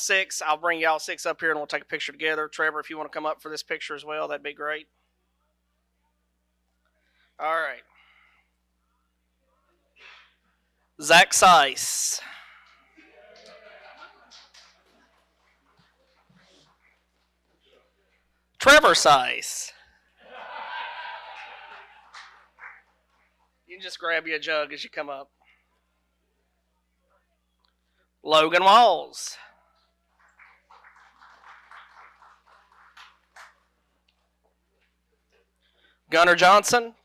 6. I'll bring y'all 6 up here and we'll take a picture together. Trevor, if you want to come up for this picture as well, that'd be great. All right. Zach Seiss. Trevor Seiss. You can just grab you a jug as you come up. Logan Walls. Gunnar Johnson.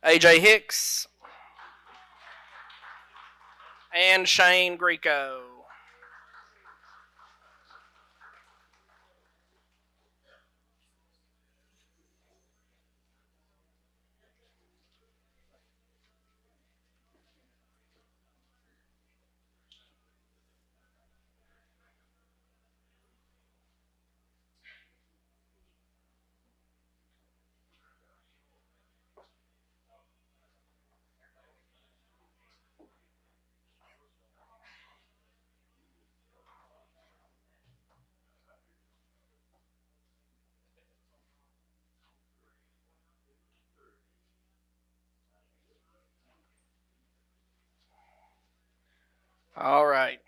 AJ Hicks. And Shane Greco. All right.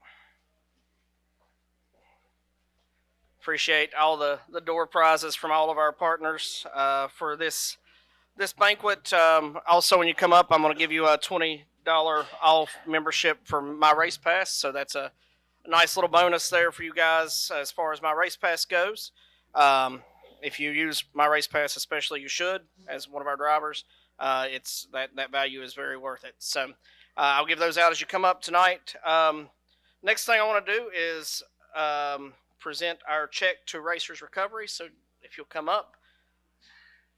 Appreciate all the door prizes from all of our partners for this banquet. Also, when you come up, I'm going to give you a $20 off membership for MyRacePass. So that's a nice little bonus there for you guys as far as MyRacePass goes. If you use MyRacePass, especially, you should as one of our drivers. It's that value is very worth it. So I'll give those out as you come up tonight. Next thing I want to do is present our check to Racers Recovery. So if you'll come up.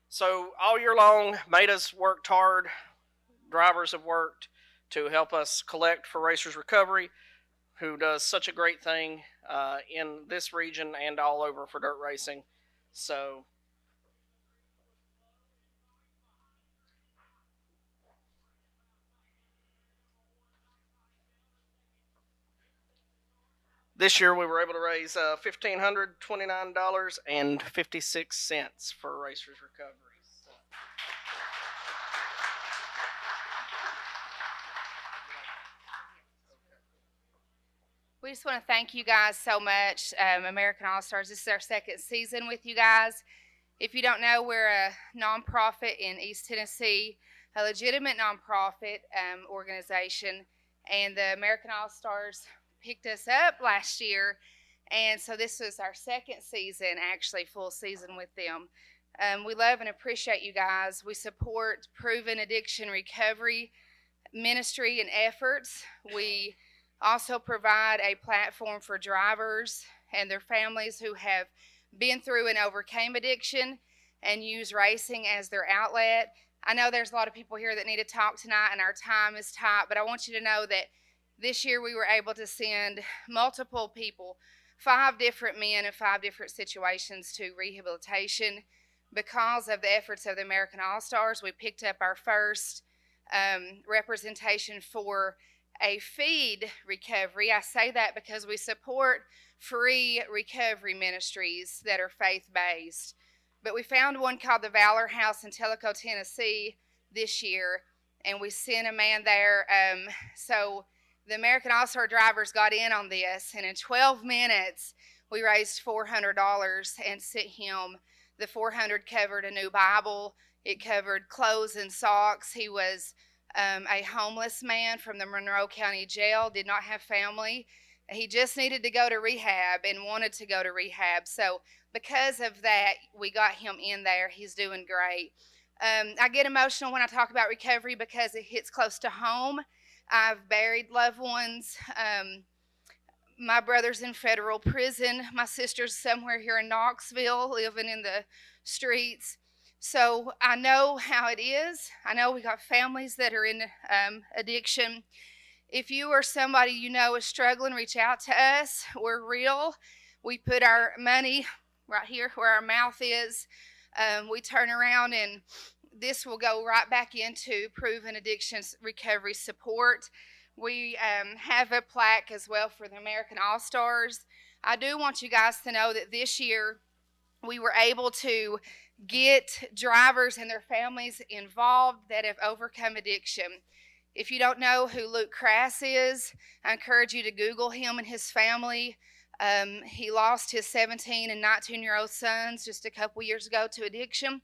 So all year long, Maida's worked hard. Drivers have worked to help us collect for Racers Recovery, who does such a great thing in this region and all over for dirt racing. So this year we were able to raise $1,529.56 for Racers Recovery. So. We just want to thank you guys so much, American All-Stars. This is our second season with you guys. If you don't know, we're a nonprofit in East Tennessee, a legitimate nonprofit organization, and the American All-Stars picked us up last year, and so this was our second season, actually full season with them. We love and appreciate you guys. We support proven addiction recovery ministry and efforts. We also provide a platform for drivers and their families who have been through and overcame addiction and use racing as their outlet. I know there's a lot of people here that need to talk tonight and our time is tight, but I want you to know that this year we were able to send multiple people, 5 different men in 5 different situations, to rehabilitation. Because of the efforts of the American All-Stars, we picked up our first representation for a feed recovery. I say that because we support free recovery ministries that are faith-based. But we found one called the Valor House in Tellico, Tennessee this year, and we sent a man there. So the American All-Star drivers got in on this, and in 12 minutes, we raised $400 and sent him. The $400 covered a new Bible. It covered clothes and socks. He was a homeless man from the Monroe County Jail, did not have family. He just needed to go to rehab and wanted to go to rehab. So because of that, we got him in there. He's doing great. I get emotional when I talk about recovery because it hits close to home. I've buried loved ones. My brother's in federal prison. My sister's somewhere here in Knoxville living in the streets. So I know how it is. I know we got families that are in addiction. If you or somebody you know is struggling, reach out to us. We're real. We put our money right here where our mouth is. We turn around and this will go right back into proven addiction recovery support. We have a plaque as well for the American All-Stars. I do want you guys to know that this year we were able to get drivers and their families involved that have overcome addiction. If you don't know who Luke Crass is, I encourage you to Google him and his family. He lost his 17 and 19-year-old sons just a couple years ago to addiction.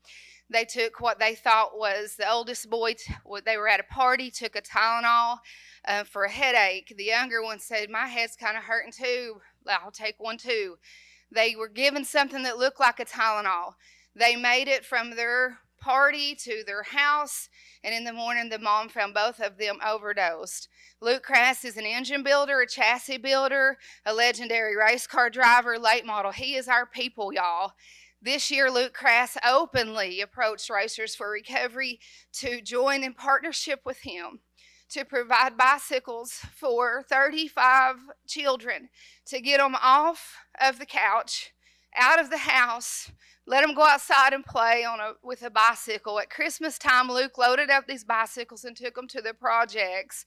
They took what they thought was the oldest boy, they were at a party, took a Tylenol for a headache. The younger one said, my head's kind of hurting too. I'll take one too. They were given something that looked like a Tylenol. They made it from their party to their house, and in the morning the mom found both of them overdosed. Luke Crass is an engine builder, a chassis builder, a legendary race car driver, late model. He is our people, y'all. This year, Luke Crass openly approached Racers for Recovery to join in partnership with him to provide bicycles for 35 children to get them off of the couch, out of the house, let them go outside and play with a bicycle. At Christmas time, Luke loaded up these bicycles and took them to the projects.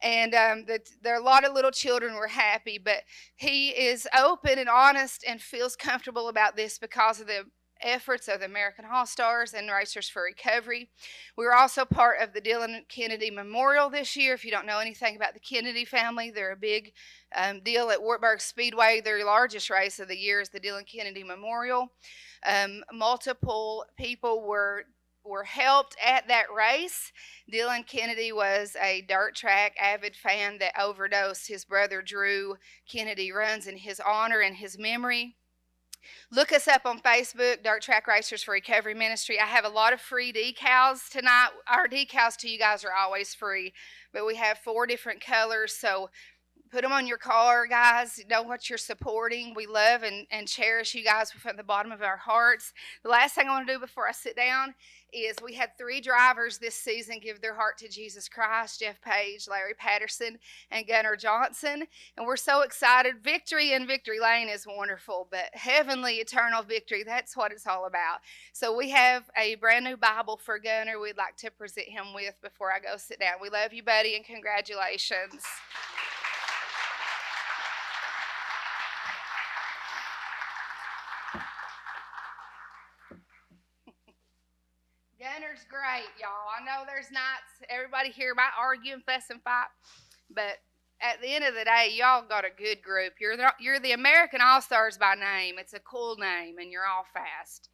And a lot of little children were happy, but he is open and honest and feels comfortable about this because of the efforts of the American All-Stars and Racers for Recovery. We were also part of the Dylan Kennedy Memorial this year. If you don't know anything about the Kennedy family, they're a big deal at Wartburg Speedway. Their largest race of the year is the Dylan Kennedy Memorial. Multiple people were helped at that race. Dylan Kennedy was a dirt track avid fan that overdosed. His brother Drew Kennedy runs in his honor and his memory. Look us up on Facebook, Dirt Track Racers for Recovery Ministry. I have a lot of free decals tonight. Our decals to you guys are always free, but we have 4 different colors, so put them on your car, guys. Know what you're supporting. We love and cherish you guys from the bottom of our hearts. The last thing I want to do before I sit down is we had 3 drivers this season give their heart to Jesus Christ: Jeff Page, Larry Patterson, and Gunnar Johnson. And we're so excited. Victory in Victory Lane is wonderful, but heavenly, eternal victory, that's what it's all about. So we have a brand new Bible for Gunnar we'd like to present him with before I go sit down. We love you, buddy, and congratulations. Gunner's great, y'all. I know there's nights everybody here might argue and fuss and fight, but at the end of the day, y'all got a good group. You're the American All-Stars by name. It's a cool name, and you're all fast.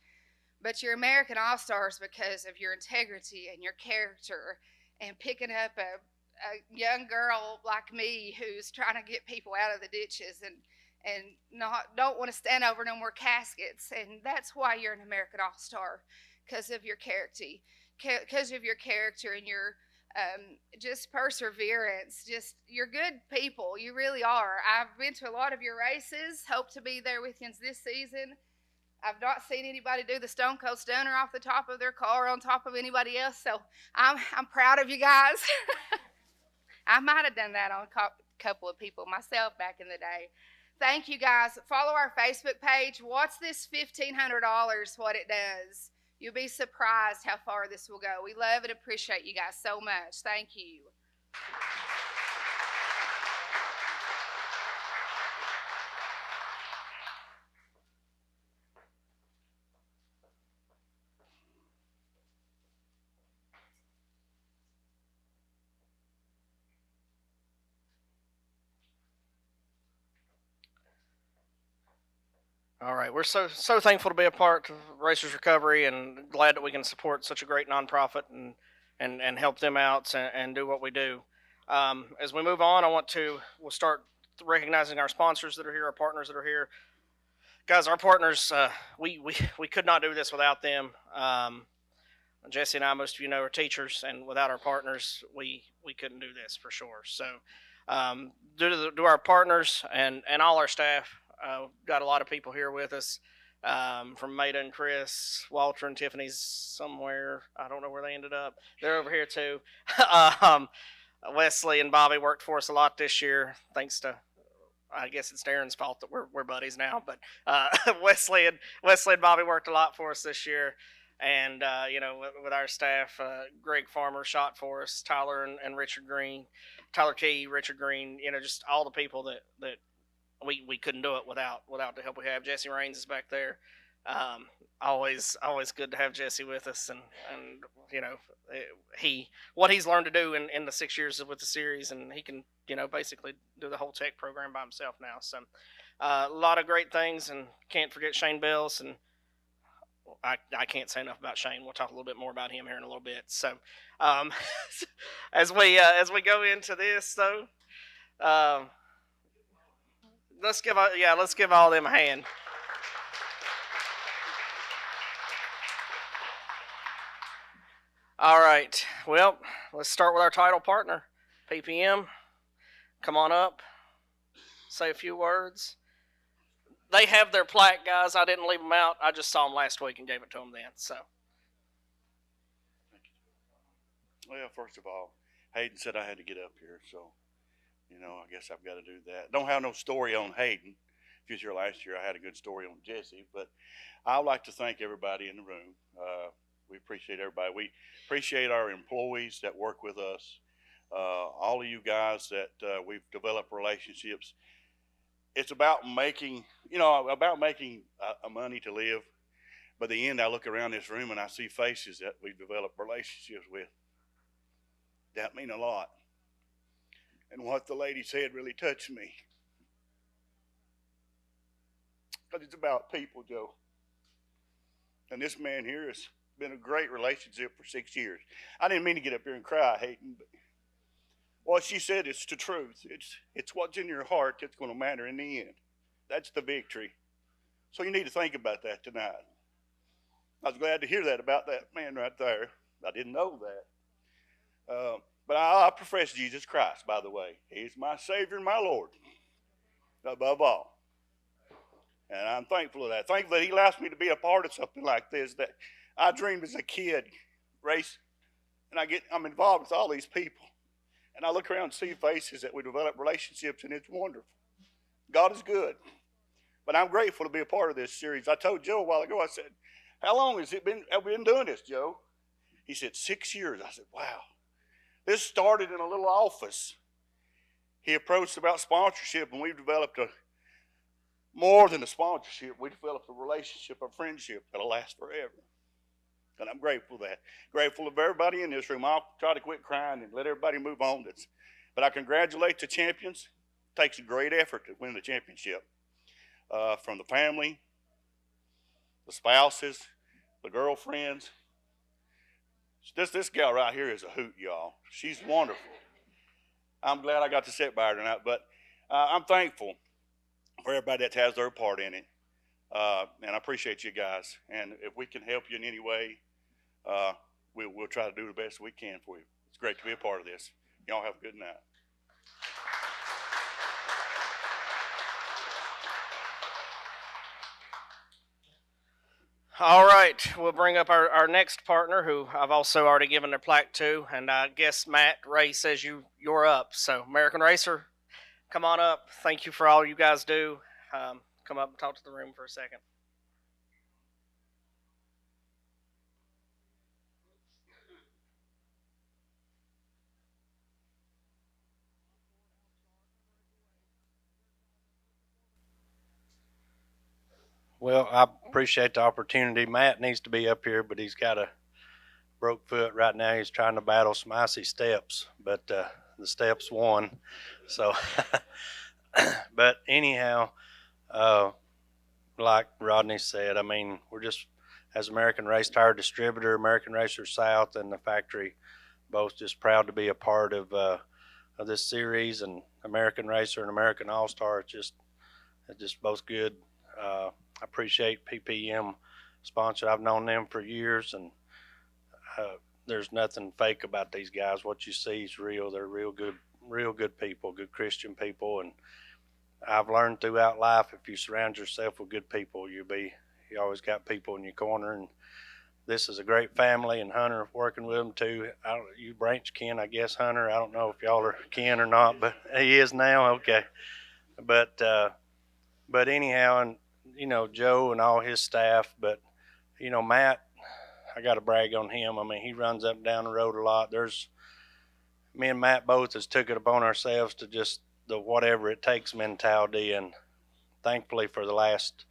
But you're American All-Stars because of your integrity and your character and picking up a young girl like me who's trying to get people out of the ditches and don't want to stand over no more caskets. And that's why you're an American All-Star. Because of your character, and your just perseverance. Just, you're good people. You really are. I've been to a lot of your races. Hope to be there with you this season. I've not seen anybody do the Stone Cold Stunner off the top of their car on top of anybody else. So I'm proud of you guys. I might have done that on a couple of people myself back in the day. Thank you, guys. Follow our Facebook page. What's this $1,500? What it does. You'll be surprised how far this will go. We love and appreciate you guys so much. Thank you. All right, we're so thankful to be a part of Racers Recovery, and glad that we can support such a great nonprofit and help them out and do what we do. As we move on, we'll start recognizing our sponsors that are here, our partners that are here. Guys, our partners, we could not do this without them. Jesse and I, most of you know, are teachers, and without our partners, we couldn't do this for sure. So, due to our partners and all our staff. Got a lot of people here with us, from Maida and Chris, Walter and Tiffany's somewhere. I don't know where they ended up. They're over here too. Wesley and Bobby worked for us a lot this year, thanks to, I guess it's Darren's fault that we're buddies now, but Wesley and Bobby worked a lot for us this year. And with our staff, Greg Farmer shot for us, Tyler and Richard Green, Tyler Key, Richard Green. Just all the people that we couldn't do it without the help we have. Jesse Raines is back there. Always good to have Jesse with us, and what he's learned to do in the 6 years with the series, and he can basically do the whole tech program by himself now. So a lot of great things, and can't forget Shane Bells, and I can't say enough about Shane. We'll talk a little bit more about him here in a little bit. So as we go into this though, let's give all them a hand. All right. Well, let's start with our title partner, PPM. Come on up. Say a few words. They have their plaque, guys. I didn't leave them out. I just saw them last week and gave it to them then. So. Well, first of all, Hayden said I had to get up here, so I guess I've got to do that. Don't have no story on Hayden. If you was here last year, I had a good story on Jesse, but I would like to thank everybody in the room. We appreciate everybody. We appreciate our employees that work with us. All of you guys that we've developed relationships. It's about making a money to live. But at the end, I look around this room and I see faces that we've developed relationships with. That mean a lot. And what the lady said really touched me. But it's about people, Joe. And this man here has been a great relationship for 6 years. I didn't mean to get up here and cry, Hayden, but what she said is the truth. It's what's in your heart that's going to matter in the end. That's the victory. So you need to think about that tonight. I was glad to hear that about that man right there. I didn't know that. But I profess Jesus Christ, by the way. He's my Savior and my Lord, above all. And I'm thankful of that. Thankful that he allows me to be a part of something like this that I dreamed as a kid, race, and I'm involved with all these people. And I look around and see faces that we develop relationships, and it's wonderful. God is good. But I'm grateful to be a part of this series. I told Joe a while ago, I said, how long have we been doing this, Joe? He said, 6 years. I said, wow. This started in a little office. He approached about sponsorship, and we've developed more than a sponsorship. We developed a relationship, a friendship that'll last forever. And I'm grateful for that. Grateful of everybody in this room. I'll try to quit crying and let everybody move on. But I congratulate the champions. It takes a great effort to win the championship. From the family, the spouses, the girlfriends. This gal right here is a hoot, y'all. She's wonderful. I'm glad I got to sit by her tonight. But I'm thankful for everybody that has their part in it. And I appreciate you guys. And if we can help you in any way, we'll try to do the best we can for you. It's great to be a part of this. Y'all have a good night. All right, we'll bring up our next partner, who I've also already given their plaque to, and I guess Matt Ray says you're up. So American Racer, come on up. Thank you for all you guys do. Come up and talk to the room for a second. Well, I appreciate the opportunity. Matt needs to be up here, but he's got a broke foot right now. He's trying to battle some icy steps, but the steps won. So, but anyhow, like Rodney said, I mean, we're just, as American Race Tire Distributor, American Racer South, and the factory, both just proud to be a part of this series. And American Racer and American All-Star, it's just both good. I appreciate PPM sponsor. I've known them for years, and there's nothing fake about these guys. What you see is real. They're real good people, good Christian people. And I've learned throughout life, if you surround yourself with good people, you always got people in your corner. And this is a great family, and Hunter working with them too. You branch kin, I guess, Hunter. I don't know if y'all are kin or not, but he is now. Okay. But anyhow, and Joe and all his staff, but Matt, I got to brag on him. I mean, he runs up and down the road a lot. Me and Matt both has took it upon ourselves to just the whatever it takes mentality, and thankfully for the last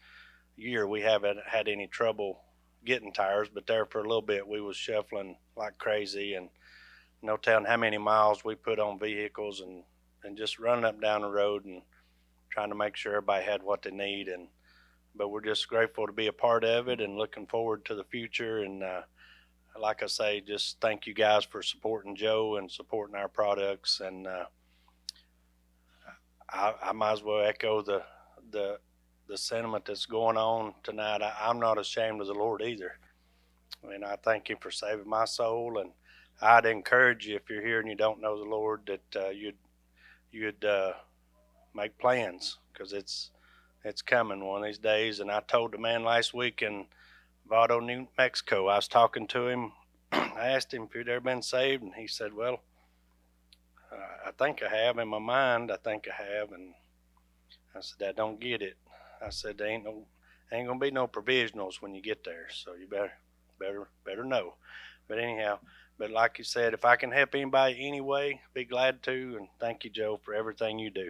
year we haven't had any trouble getting tires, but there for a little bit we was shuffling like crazy, and no telling how many miles we put on vehicles and just running up and down the road and trying to make sure everybody had what they need. But we're just grateful to be a part of it and looking forward to the future. And like I say, just thank you guys for supporting Joe and supporting our products. And I might as well echo the sentiment that's going on tonight. I'm not ashamed of the Lord either. I mean, I thank him for saving my soul, and I'd encourage you, if you're here and you don't know the Lord, that you'd make plans, because it's coming one of these days. And I told the man last week in Vado, New Mexico, I was talking to him. I asked him if he'd ever been saved, and he said, well, I think I have in my mind. I think I have. And I said, I don't get it. I said, there ain't gonna be no provisionals when you get there, so you better know. But anyhow, but like you said, if I can help anybody anyway, be glad to. And thank you, Joe, for everything you do.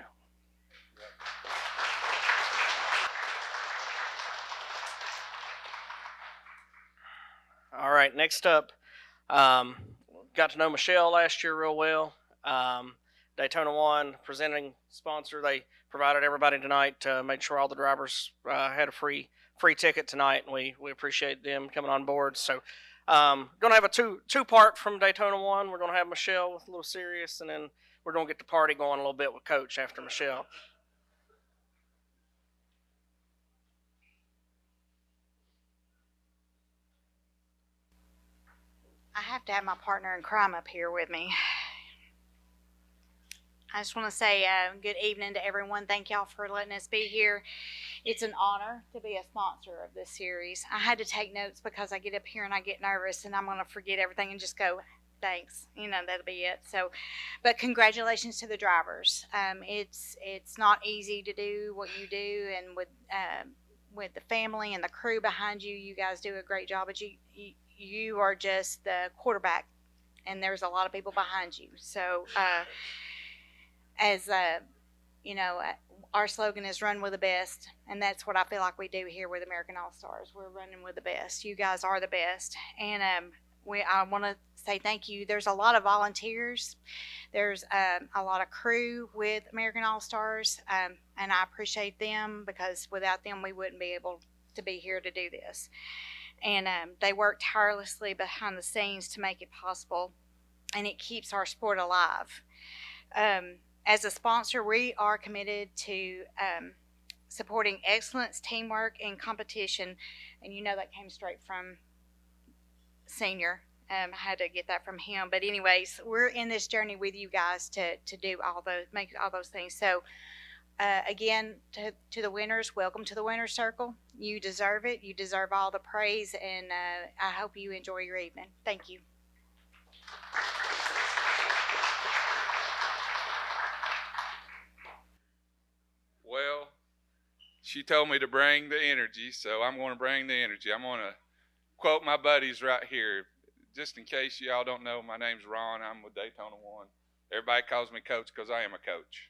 All right, next up, got to know Michelle last year real well. Daytona One presenting sponsor. They provided everybody tonight, made sure all the drivers had a free ticket tonight, and we appreciate them coming on board. So going to have a two-part from Daytona One. We're going to have Michelle with a little serious, and then we're going to get the party going a little bit with Coach after Michelle. I have to have my partner in crime up here with me. I just want to say good evening to everyone. Thank y'all for letting us be here. It's an honor to be a sponsor of this series. I had to take notes because I get up here and I get nervous and I'm going to forget everything and just go, thanks. That'll be it. So, but congratulations to the drivers. It's not easy to do what you do, and with the family and the crew behind you, you guys do a great job. But you are just the quarterback, and there's a lot of people behind you. So, our slogan is run with the best, and that's what I feel like we do here with American All-Stars. We're running with the best. You guys are the best. And I want to say thank you. There's a lot of volunteers. There's a lot of crew with American All-Stars, and I appreciate them, because without them we wouldn't be able to be here to do this. And they work tirelessly behind the scenes to make it possible, and it keeps our sport alive. As a sponsor, we are committed to supporting excellence, teamwork, and competition. And that came straight from Senior. I had to get that from him. But anyways, we're in this journey with you guys to do make all those things. So again, to the winners, welcome to the winner's circle. You deserve it. You deserve all the praise, and I hope you enjoy your evening. Thank you. Well, she told me to bring the energy, so I'm going to bring the energy. I'm going to quote my buddies right here. Just in case y'all don't know, my name's Ron. I'm with Daytona One. Everybody calls me Coach because I am a coach.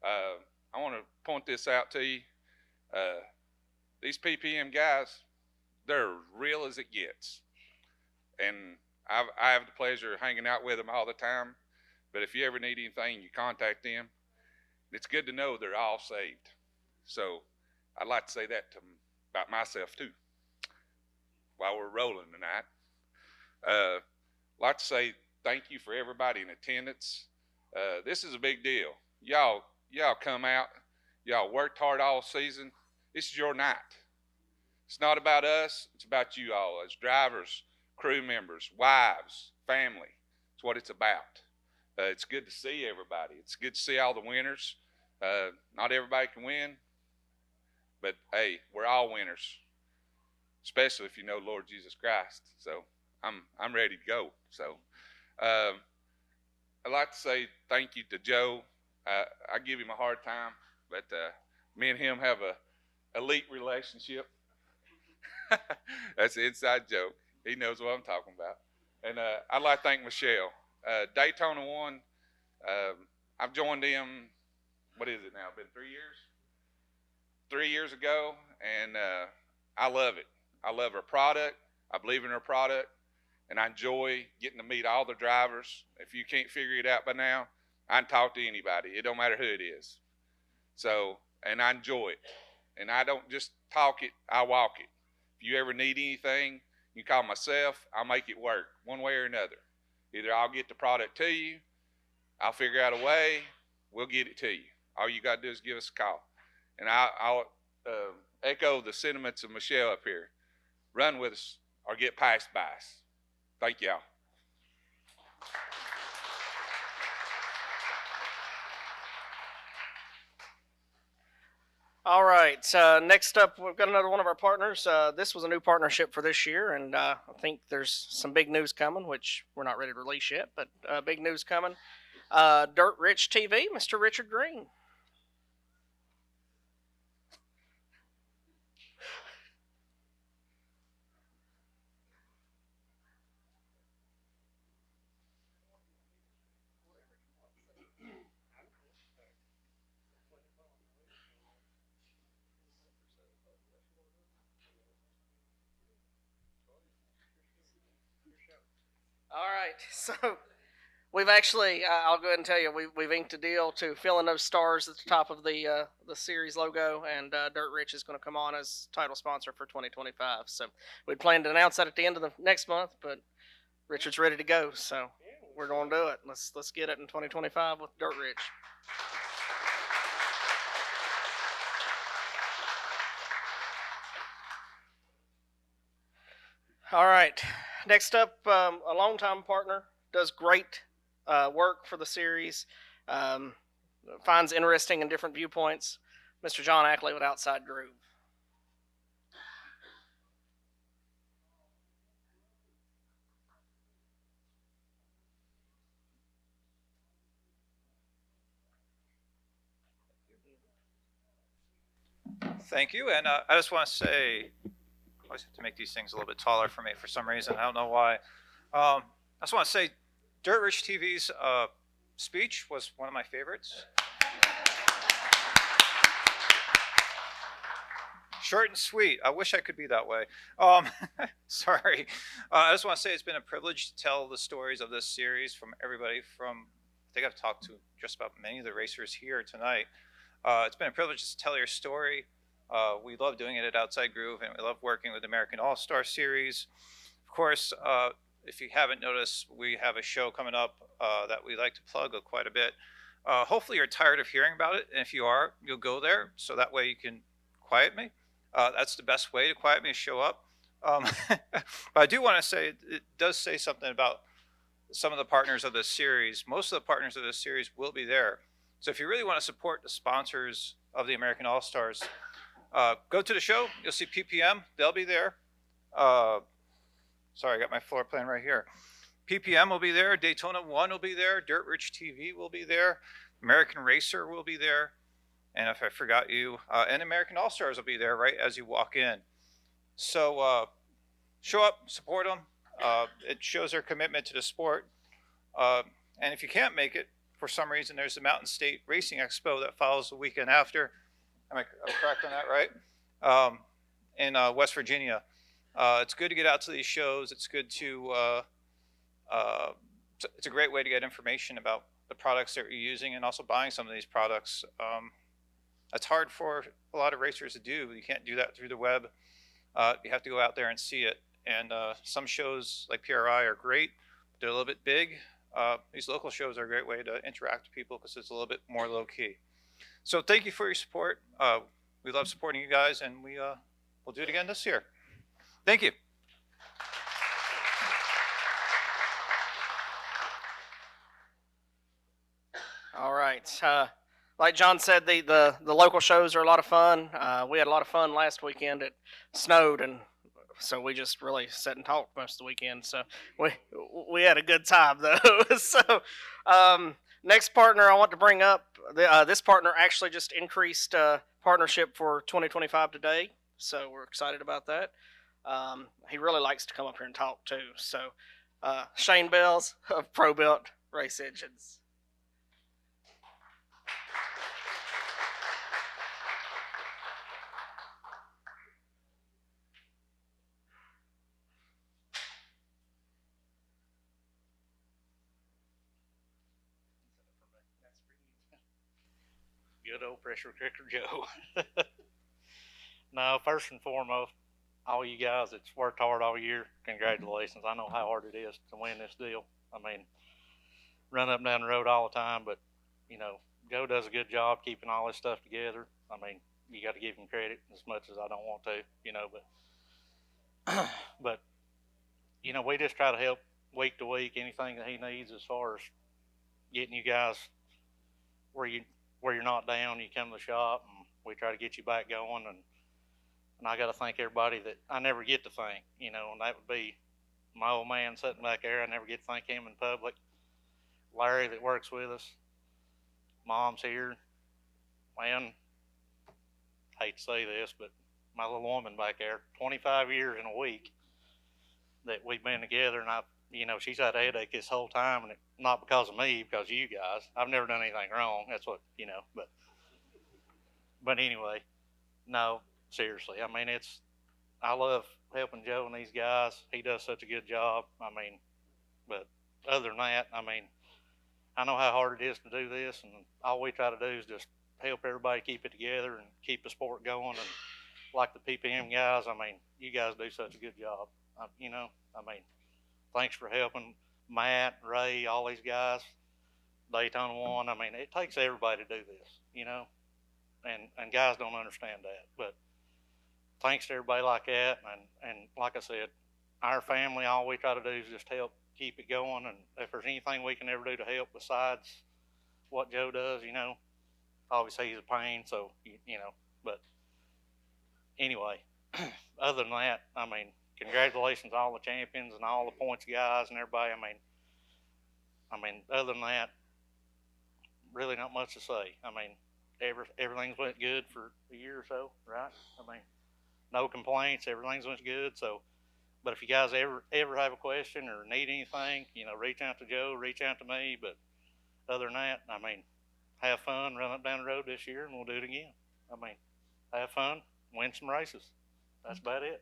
I want to point this out to you. These PPM guys, they're real as it gets. And I have the pleasure of hanging out with them all the time. But if you ever need anything, you contact them. It's good to know they're all saved. So I'd like to say that to them about myself too, while we're rolling tonight. I'd like to say thank you for everybody in attendance. This is a big deal. Y'all come out. Y'all worked hard all season. This is your night. It's not about us. It's about you all as drivers, crew members, wives, family. It's what it's about. It's good to see everybody. It's good to see all the winners. Not everybody can win, but hey, we're all winners, especially if you know Lord Jesus Christ. So I'm ready to go. So I'd like to say thank you to Joe. I give him a hard time, but me and him have a elite relationship. That's an inside joke. He knows what I'm talking about. And I'd like to thank Michelle. Daytona 1, I've joined them, what is it now, been 3 years? 3 years ago, and I love it. I love her product. I believe in her product, and I enjoy getting to meet all the drivers. If you can't figure it out by now, I can talk to anybody. It don't matter who it is. So, and I enjoy it. And I don't just talk it, I walk it. If you ever need anything, you call myself, I'll make it work one way or another. Either I'll get the product to you, I'll figure out a way, we'll get it to you. All you got to do is give us a call. And I'll echo the sentiments of Michelle up here. Run with us or get passed by us. Thank y'all. All right. Next up, we've got another one of our partners. This was a new partnership for this year, and I think there's some big news coming, which we're not ready to release yet, but big news coming. Dirt Rich TV, Mr. Richard Green. All right, so we've actually, I'll go ahead and tell you, we've inked a deal to fill in those stars at the top of the series logo, and Dirt Rich is going to come on as title sponsor for 2025. So we planned to announce that at the end of the next month, but Richard's ready to go, so we're going to do it. Let's get it in 2025 with Dirt Rich. All right. Next up, a longtime partner, does great work for the series, finds interesting and different viewpoints, Mr. John Ackley with Outside Groove. Thank you, and I just want to say, I always have to make these things a little bit taller for me for some reason. I don't know why. I just want to say, Dirt Rich TV's speech was one of my favorites. Short and sweet. I wish I could be that way. Sorry. I just want to say it's been a privilege to tell the stories of this series from everybody from, I think I've talked to just about many of the racers here tonight. It's been a privilege to tell your story. We love doing it at Outside Groove, and we love working with American All-Star Series. Of course, if you haven't noticed, we have a show coming up that we like to plug quite a bit. Hopefully you're tired of hearing about it, and if you are, you'll go there, so that way you can quiet me. That's the best way to quiet me, is show up. But I do want to say, it does say something about some of the partners of this series. Most of the partners of this series will be there. So if you really want to support the sponsors of the American All-Stars, go to the show. You'll see PPM. They'll be there. Sorry, I got my floor plan right here. PPM will be there. Daytona 1 will be there. Dirt Rich TV will be there. American Racer will be there. And if I forgot you, and American All-Stars will be there right as you walk in. So show up, support them. It shows their commitment to the sport. And if you can't make it, for some reason, there's the Mountain State Racing Expo that follows the weekend after. I'm correct on that, right? In West Virginia. It's good to get out to these shows. It's good to, it's a great way to get information about the products that you're using and also buying some of these products. That's hard for a lot of racers to do. You can't do that through the web. You have to go out there and see it. And some shows like PRI are great, but they're a little bit big. These local shows are a great way to interact with people because it's a little bit more low key. So thank you for your support. We love supporting you guys, and we'll do it again this year. Thank you. All right. Like John said, the local shows are a lot of fun. We had a lot of fun last weekend. It snowed, and so we just really sat and talked most of the weekend. So we had a good time, though. So next partner I want to bring up, this partner actually just increased partnership for 2025 today. So we're excited about that. He really likes to come up here and talk too. So, Shane Bells of Pro Built Race Engines. Good old pressure cooker Joe. No, first and foremost, all you guys that's worked hard all year, congratulations. I know how hard it is to win this deal. I mean, run up and down the road all the time, but, you know, Joe does a good job keeping all this stuff together. I mean, you got to give him credit as much as I don't want to, you know, but, you know, we just try to help week to week, anything that he needs as far as getting you guys where you're not down, you come to the shop and we try to get you back going. And I got to thank everybody that I never get to thank, you know, and that would be my old man sitting back there. I never get to thank him in public. Larry that works with us. Mom's here. Man, I hate to say this, but my little woman back there, 25 years in a week that we've been together, and you know, she's had a headache this whole time, and not because of me, because of you guys. I've never done anything wrong. That's what, you know, but anyway, no, seriously. I mean, I love helping Joe and these guys. He does such a good job. I mean, but other than that, I mean, I know how hard it is to do this, and all we try to do is just help everybody keep it together and keep the sport going. And like the PPM guys, I mean, you guys do such a good job. You know, I mean, thanks for helping Matt, Ray, all these guys. Daytona 1. I mean, it takes everybody to do this, you know, and guys don't understand that. But thanks to everybody like that. And like I said, our family, all we try to do is just help keep it going. And if there's anything we can ever do to help besides what Joe does, you know, obviously he's a pain. So, you know, but anyway, other than that, I mean, congratulations to all the champions and all the points guys and everybody. I mean, other than that, really not much to say. I mean, everything's went good for a year or so, right? I mean, no complaints. Everything's went good. So, but if you guys ever have a question or need anything, you know, reach out to Joe, reach out to me. But other than that, I mean, have fun, run up down the road this year, and we'll do it again. I mean, have fun, win some races. That's about it.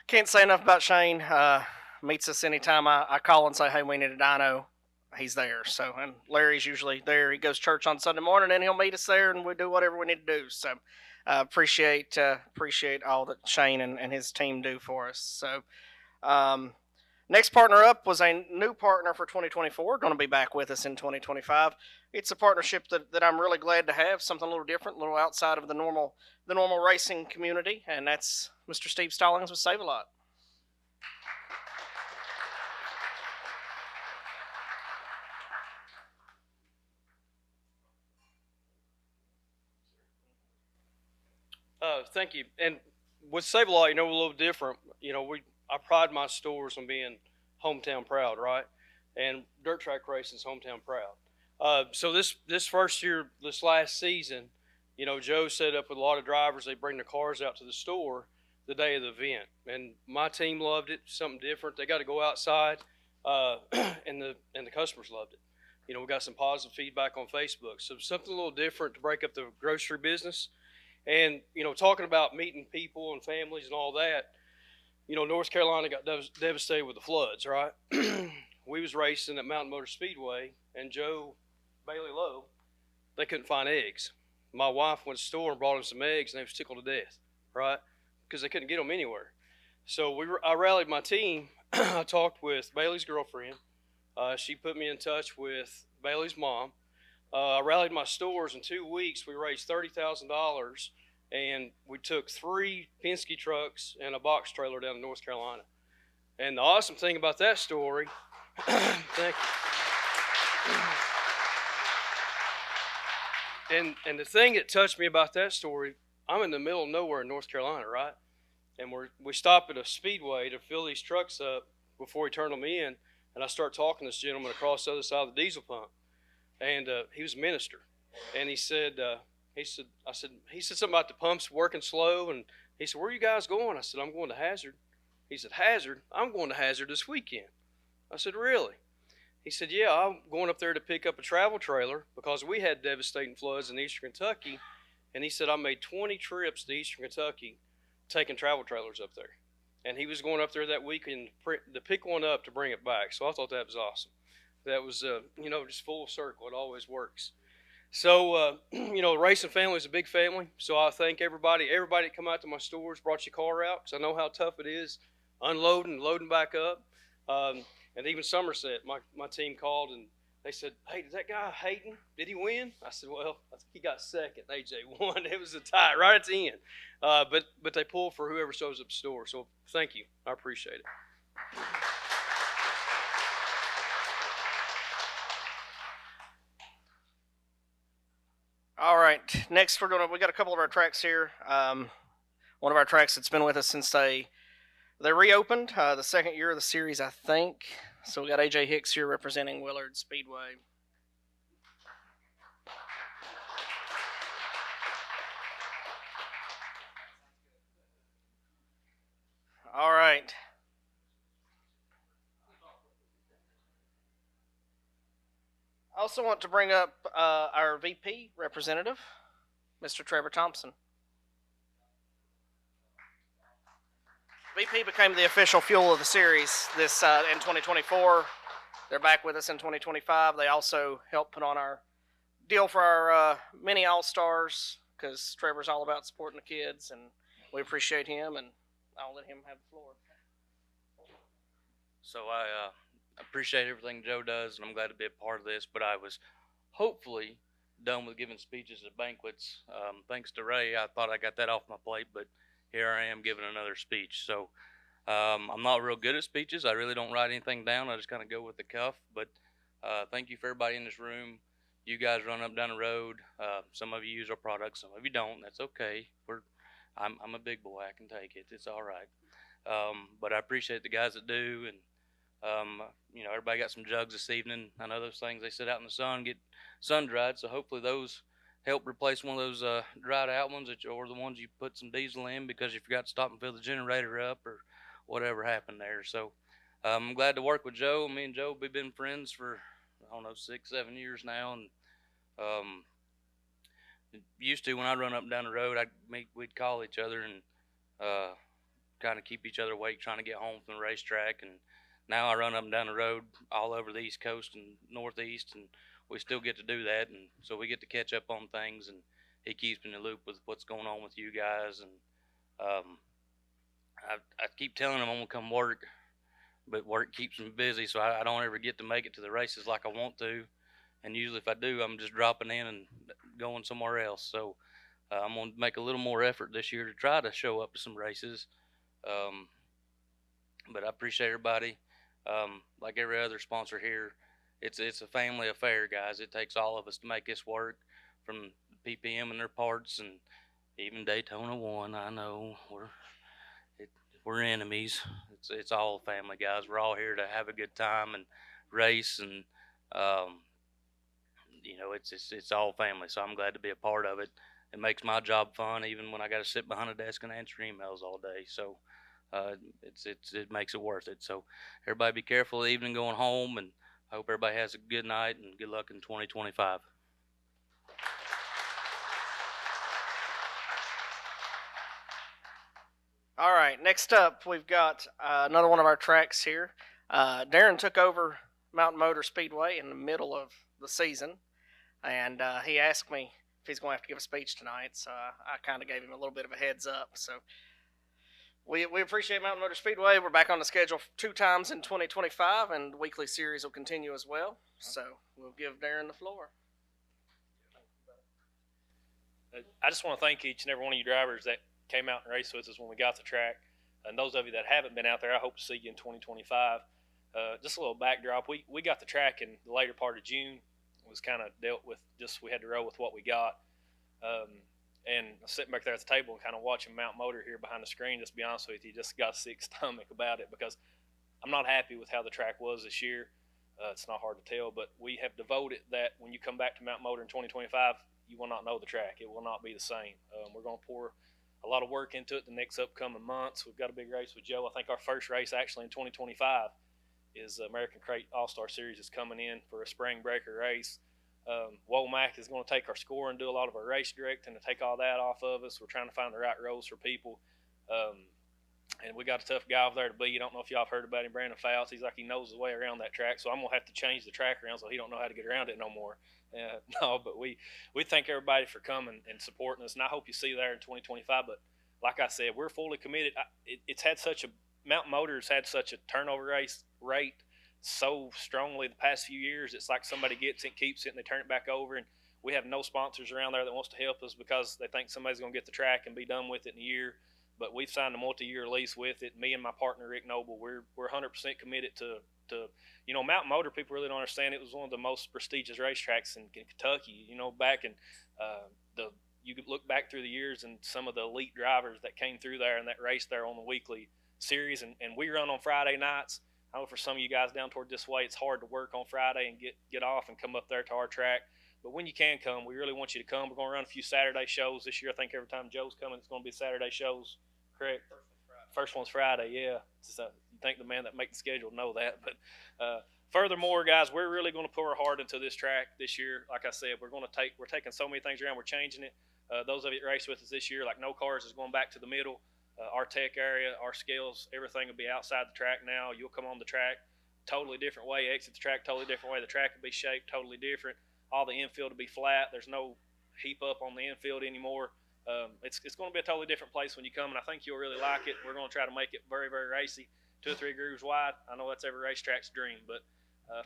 Can't say enough about Shane. Meets us anytime I call and say, hey, we need a dyno. He's there. So, and Larry's usually there. He goes to church on Sunday morning, and he'll meet us there, and we do whatever we need to do. So, appreciate all that Shane and his team do for us. So, next partner up was a new partner for 2024. Going to be back with us in 2025. It's a partnership that I'm really glad to have. Something a little different, a little outside of the normal racing community, and that's Mr. Steve Stallings with Save a Lot. Thank you. And with Save a Lot, you know, we're a little different. You know, I pride my stores on being hometown proud, right? And dirt track racing is hometown proud. So this first year, this last season, you know, Joe set up with a lot of drivers. They bring their cars out to the store the day of the event, and my team loved it. Something different. They got to go outside, and the customers loved it. You know, we got some positive feedback on Facebook. So something a little different to break up the grocery business. And, you know, talking about meeting people and families and all that, you know, North Carolina got devastated with the floods, right? We was racing at Mountain Motor Speedway, and Joe Bailey Lowe, they couldn't find eggs. My wife went to the store and brought them some eggs, and they was tickled to death, right? Because they couldn't get them anywhere. So I rallied my team. I talked with Bailey's girlfriend. She put me in touch with Bailey's mom. I rallied my stores. In 2 weeks, we raised $30,000, and we took 3 Penske trucks and a box trailer down to North Carolina. And the awesome thing about that story, thank you. And the thing that touched me about that story, I'm in the middle of nowhere in North Carolina, right? And we stop at a speedway to fill these trucks up before we turn them in. And I start talking to this gentleman across the other side of the diesel pump. And he was a minister. and he said something about the pumps working slow, and he said, "Where are you guys going?" I said, "I'm going to Hazard." He said, "Hazard? I'm going to Hazard this weekend." I said, "Really?" He said, "Yeah, I'm going up there to pick up a travel trailer because we had devastating floods in eastern Kentucky." And he said, "I made 20 trips to eastern Kentucky taking travel trailers up there." And he was going up there that weekend to pick one up to bring it back. So I thought that was awesome. That was, just full circle. It always works. So, the racing family is a big family. So I thank everybody that come out to my stores, brought your car out, because I know how tough it is, unloading, loading back up. And even Somerset, my team called and they said, "Hey, did that guy Hayden, did he win?" I said, "Well, I think he got second. AJ won." It was a tie right at the end. But they pull for whoever shows up at the store. So thank you. I appreciate it. All right. Next, we got a couple of our tracks here. One of our tracks that's been with us since they reopened, the second year of the series, I think. So we got AJ Hicks here representing Willard Speedway. All right. I also want to bring up our VP representative, Mr. Trevor Thompson. VP became the official fuel of the series this in 2024. They're back with us in 2025. They also helped put on our deal for our mini All-Stars, because Trevor's all about supporting the kids, and we appreciate him, and I'll let him have the floor. So I appreciate everything Joe does, and I'm glad to be a part of this, but I was hopefully done with giving speeches at banquets. Thanks to Ray, I thought I got that off my plate, but here I am giving another speech. So I'm not real good at speeches. I really don't write anything down. I just kind of go with the cuff. But thank you for everybody in this room. You guys run up down the road. Some of you use our products. Some of you don't. That's okay. I'm a big boy. I can take it. It's all right. But I appreciate the guys that do. And, everybody got some jugs this evening. I know those things, they sit out in the sun, get sun dried. So hopefully those help replace one of those dried out ones, or the ones you put some diesel in because you forgot to stop and fill the generator up or whatever happened there. So I'm glad to work with Joe. Me and Joe, we've been friends for, 6-7 years now. And used to, when I'd run up and down the road, we'd call each other and kind of keep each other awake trying to get home from the racetrack. And now I run up and down the road all over the East Coast and Northeast, and we still get to do that, and so we get to catch up on things, and he keeps me in the loop with what's going on with you guys. And I keep telling him I'm gonna come work, but work keeps me busy, so I don't ever get to make it to the races like I want to. And usually if I do, I'm just dropping in and going somewhere else. So I'm gonna make a little more effort this year to try to show up to some races. But I appreciate everybody. Like every other sponsor here, it's a family affair, guys. It takes all of us to make this work, from PPM and their parts, and even Daytona 1. I know we're enemies. It's all family, guys. We're all here to have a good time and race, and it's all family. So I'm glad to be a part of it. It makes my job fun, even when I got to sit behind a desk and answer emails all day. So it makes it worth it. So everybody be careful the evening going home, and I hope everybody has a good night and good luck in 2025. All right, next up, we've got another one of our tracks here. Darren took over Mountain Motor Speedway in the middle of the season, and he asked me if he's going to have to give a speech tonight, so I kind of gave him a little bit of a heads up. So we appreciate Mountain Motor Speedway. We're back on the schedule 2 times in 2025, and the weekly series will continue as well. So we'll give Darren the floor. I just want to thank each and every one of you drivers that came out and raced with us when we got the track. And those of you that haven't been out there, I hope to see you in 2025. Just a little backdrop. We got the track in the later part of June. It was kind of dealt with, we had to roll with what we got. And sitting back there at the table and kind of watching Mount Motor here behind the screen, just to be honest with you, just got a sick stomach about it, because I'm not happy with how the track was this year. It's not hard to tell, but we have devoted that when you come back to Mount Motor in 2025, you will not know the track. It will not be the same. We're going to pour a lot of work into it the next upcoming months. We've got a big race with Joe. I think our first race actually in 2025 is American Crate All-Star Series is coming in for a spring breaker race. Womack is going to take our score and do a lot of our race directing to take all that off of us. We're trying to find the right roles for people. And we got a tough guy over there to beat. I don't know if y'all have heard about him, Brandon Fouts. He's like he knows his way around that track, so I'm going to have to change the track around so he don't know how to get around it no more. No, but we thank everybody for coming and supporting us, and I hope you see you there in 2025. But like I said, we're fully committed. It's had such a – Mountain Motors had such a turnover rate so strongly the past few years. It's like somebody gets it, keeps it, and they turn it back over. And we have no sponsors around there that wants to help us because they think somebody's going to get the track and be done with it in a year. But we've signed a multi-year lease with it. Me and my partner Rick Noble, we're 100% committed to Mountain Motor. People really don't understand. It was one of the most prestigious racetracks in Kentucky. Back in you could look back through the years and some of the elite drivers that came through there and that raced there on the weekly series. And we run on Friday nights. I know for some of you guys down toward this way, it's hard to work on Friday and get off and come up there to our track. But when you can come, we really want you to come. We're going to run a few Saturday shows this year. I think every time Joe's coming, it's going to be Saturday shows, correct? First one's Friday, yeah. So you think the man that makes the schedule know that. But furthermore, guys, we're really going to pour our heart into this track this year. Like I said, we're taking so many things around. We're changing it. Those of you that race with us this year, like No Cars is going back to the middle. Our tech area, our scales, everything will be outside the track now. You'll come on the track totally different way, exit the track totally different way. The track will be shaped totally different. All the infield will be flat. There's no heap up on the infield anymore. It's going to be a totally different place when you come, and I think you'll really like it. We're going to try to make it very, very racy, 2 or 3 grooves wide. I know that's every racetrack's dream, but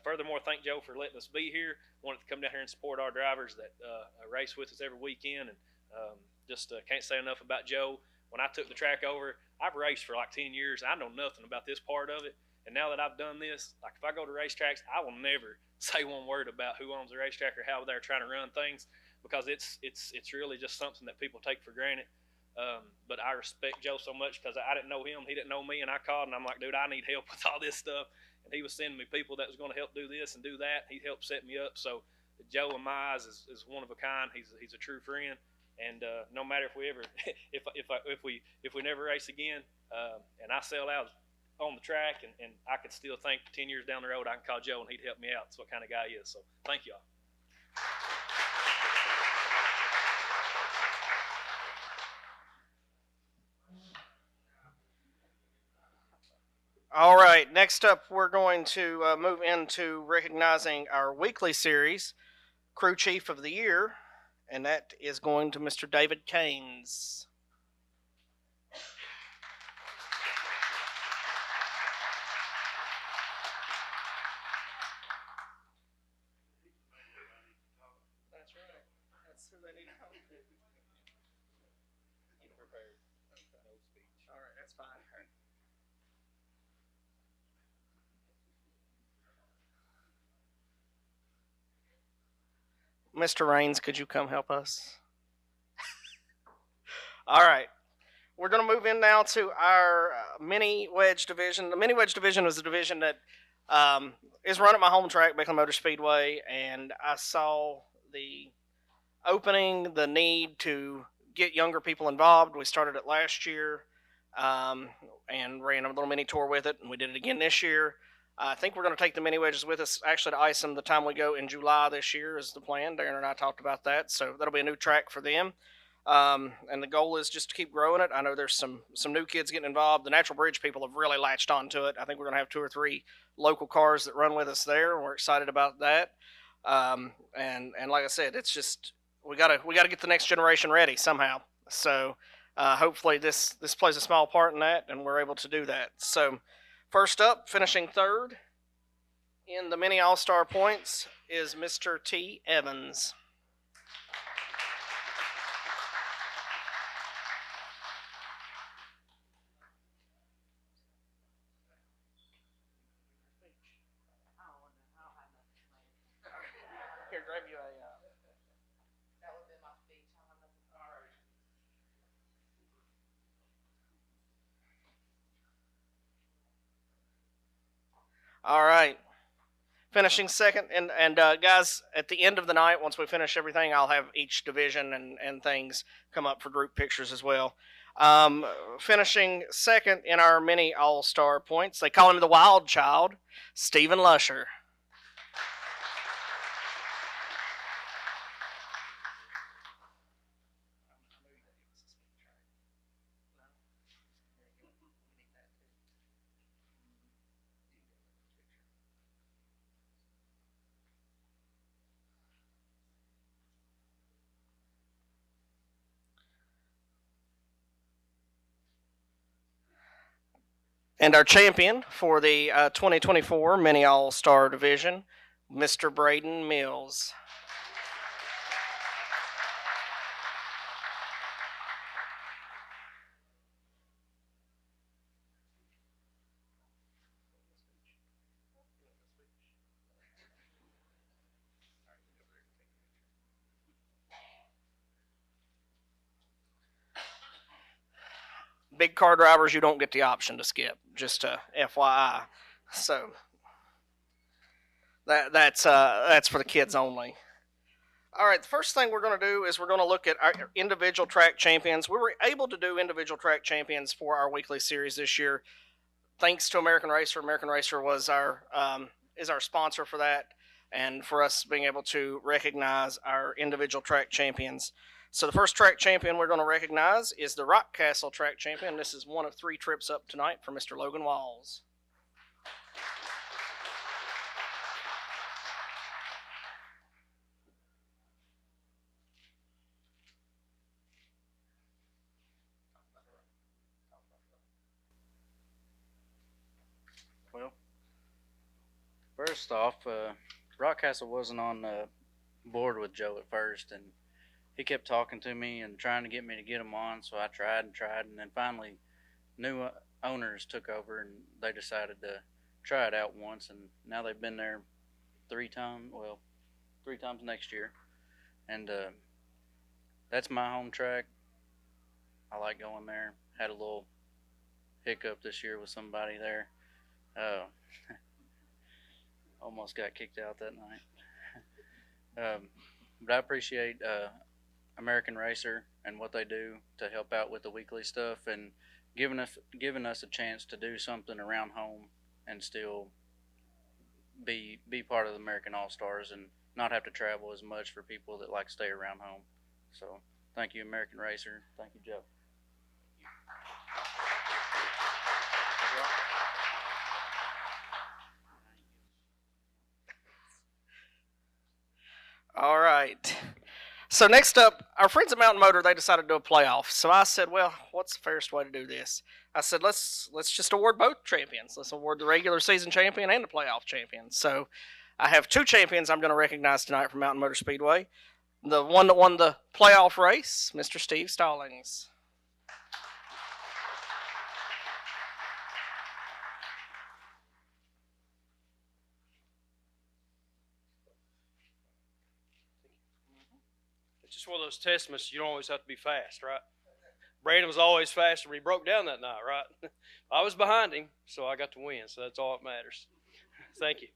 furthermore, thank Joe for letting us be here. Wanted to come down here and support our drivers that race with us every weekend, and can't say enough about Joe. When I took the track over, I've raced for like 10 years. I know nothing about this part of it. And now that I've done this, like if I go to racetracks, I will never say one word about who owns the racetrack or how they're trying to run things because it's really just something that people take for granted. But I respect Joe so much because I didn't know him. He didn't know me. And I called and I'm like, dude, I need help with all this stuff. And he was sending me people that was going to help do this and do that. He helped set me up. So Joe, in my eyes, is one of a kind. He's a true friend. And no matter if we ever, if we never race again, and I sell out on the track, and I could still think 10 years down the road I can call Joe and he'd help me out. That's what kind of guy he is. So thank y'all. All right, next up we're going to move into recognizing our weekly series, Crew Chief of the Year, and that is going to Mr. David Keynes. That's right. That's who they need to help. You prepared. No speech. All right, that's fine. Mr. Raines, could you come help us? All right. We're going to move in now to our mini wedge division. The mini wedge division is a division that is run at my home track, Beckley Motor Speedway, and I saw the opening, the need to get younger people involved. We started it last year and ran a little mini tour with it, and we did it again this year. I think we're going to take the mini wedges with us, actually, to ice them the time we go in July this year is the plan. Darren and I talked about that, so that'll be a new track for them. And the goal is just to keep growing it. I know there's some new kids getting involved. The Natural Bridge people have really latched onto it. I think we're going to have 2 or 3 local cars that run with us there. We're excited about that. And like I said, it's just we gotta get the next generation ready somehow. So hopefully this plays a small part in that, and we're able to do that. So first up, finishing third in the mini All-Star points is Mr. T. Evans. Here, grab you a. That would be my speech. All right. finishing second. And guys, at the end of the night, once we finish everything, I'll have each division and things come up for group pictures as well. Finishing second in our mini all-star points, they call him the Wild Child, Stephen Lusher. And our champion for the 2024 Mini All-Star Division, Mr. Braden Mills. Big car drivers, you don't get the option to skip, just FYI. So that's for the kids only. All right, the first thing we're going to do is we're going to look at our individual track champions. We were able to do individual track champions for our weekly series this year, thanks to American Racer. American Racer was is our sponsor for that, and for us being able to recognize our individual track champions. So the first track champion we're going to recognize is the Rock Castle track champion. This is one of 3 trips up tonight for Mr. Logan Walls. Well, first off, Rock Castle wasn't on board with Joe at first, and he kept talking to me and trying to get me to get him on, so I tried, and then finally new owners took over, and they decided to try it out once, and now they've been there 3 times next year, and that's my home track. I like going there. Had a little hiccup this year with somebody there. Almost got kicked out that night. But I appreciate American Racer and what they do to help out with the weekly stuff, and giving us a chance to do something around home and still be part of the American All-Stars and not have to travel as much for people that like to stay around home. So thank you, American Racer. Thank you, Joe. All right. So next up, our friends at Mountain Motor, they decided to do a playoff. So I said, well, what's the fairest way to do this? I said, let's just award both champions. Let's award the regular season champion and the playoff champion. So I have 2 champions I'm going to recognize tonight from Mountain Motor Speedway. The one that won the playoff race, Mr. Steve Stallings. It's just one of those testaments. You don't always have to be fast, right? Brandon was always faster, but he broke down that night, right? I was behind him, so I got to win, so that's all that matters. Thank you.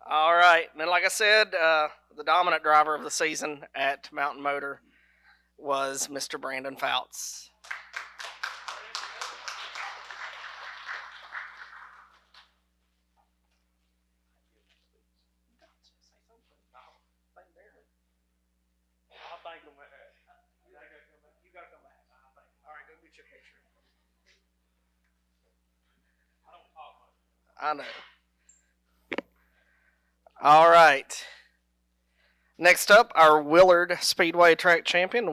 All right. And then, like I said, the dominant driver of the season at Mountain Motor was Mr. Brandon Fouts. I know. All right. Next up, our Willard Speedway track champion,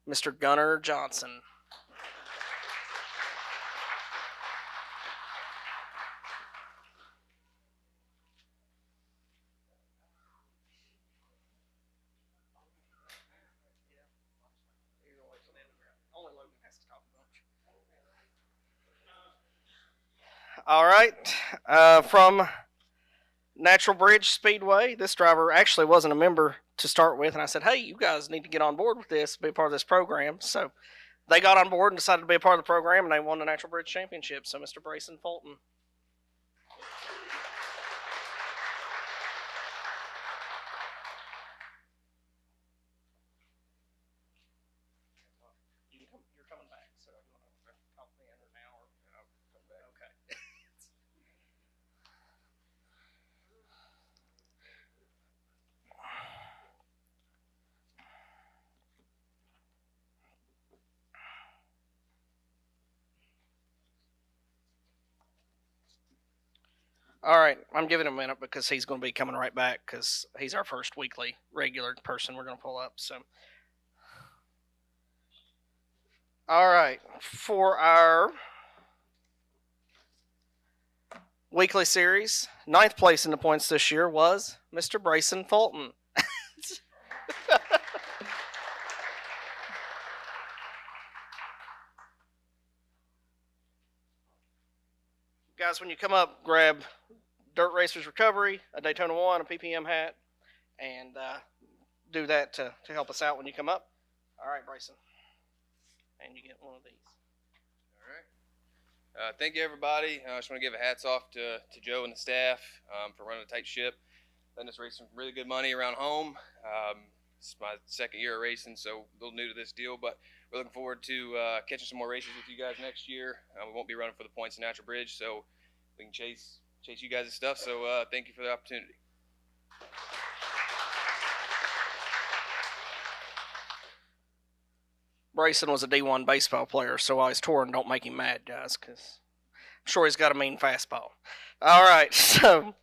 Mr. Gunnar Johnson. All right, from Natural Bridge Speedway, this driver actually wasn't a member to start with, and I said, hey, you guys need to get on board with this, be part of this program. So they got on board and decided to be a part of the program, and they won the Natural Bridge Championship. So, Mr. Brayson Fulton. You're coming back, so you want to help me in an hour? Okay. All right, I'm giving him a minute because he's going to be coming right back because he's our first weekly regular person we're going to pull up. So, all right, for our weekly series, 9th place in the points this year was Mr. Brayson Fulton. Guys, when you come up, grab Dirt Racers Recovery, a Daytona 1, a PPM hat, and do that to help us out when you come up. All right, Brayson. And you get one of these. All right. Thank you, everybody. I just want to give a hats off to Joe and the staff for running a tight ship, letting us raise some really good money around home. It's my second year of racing, so a little new to this deal, but we're looking forward to catching some more races with you guys next year. We won't be running for the points in Natural Bridge, so we can chase you guys' stuff. So thank you for the opportunity. Brayson was a D1 baseball player, so while he's touring, don't make him mad, guys, because I'm sure he's got a mean fastball. All right, so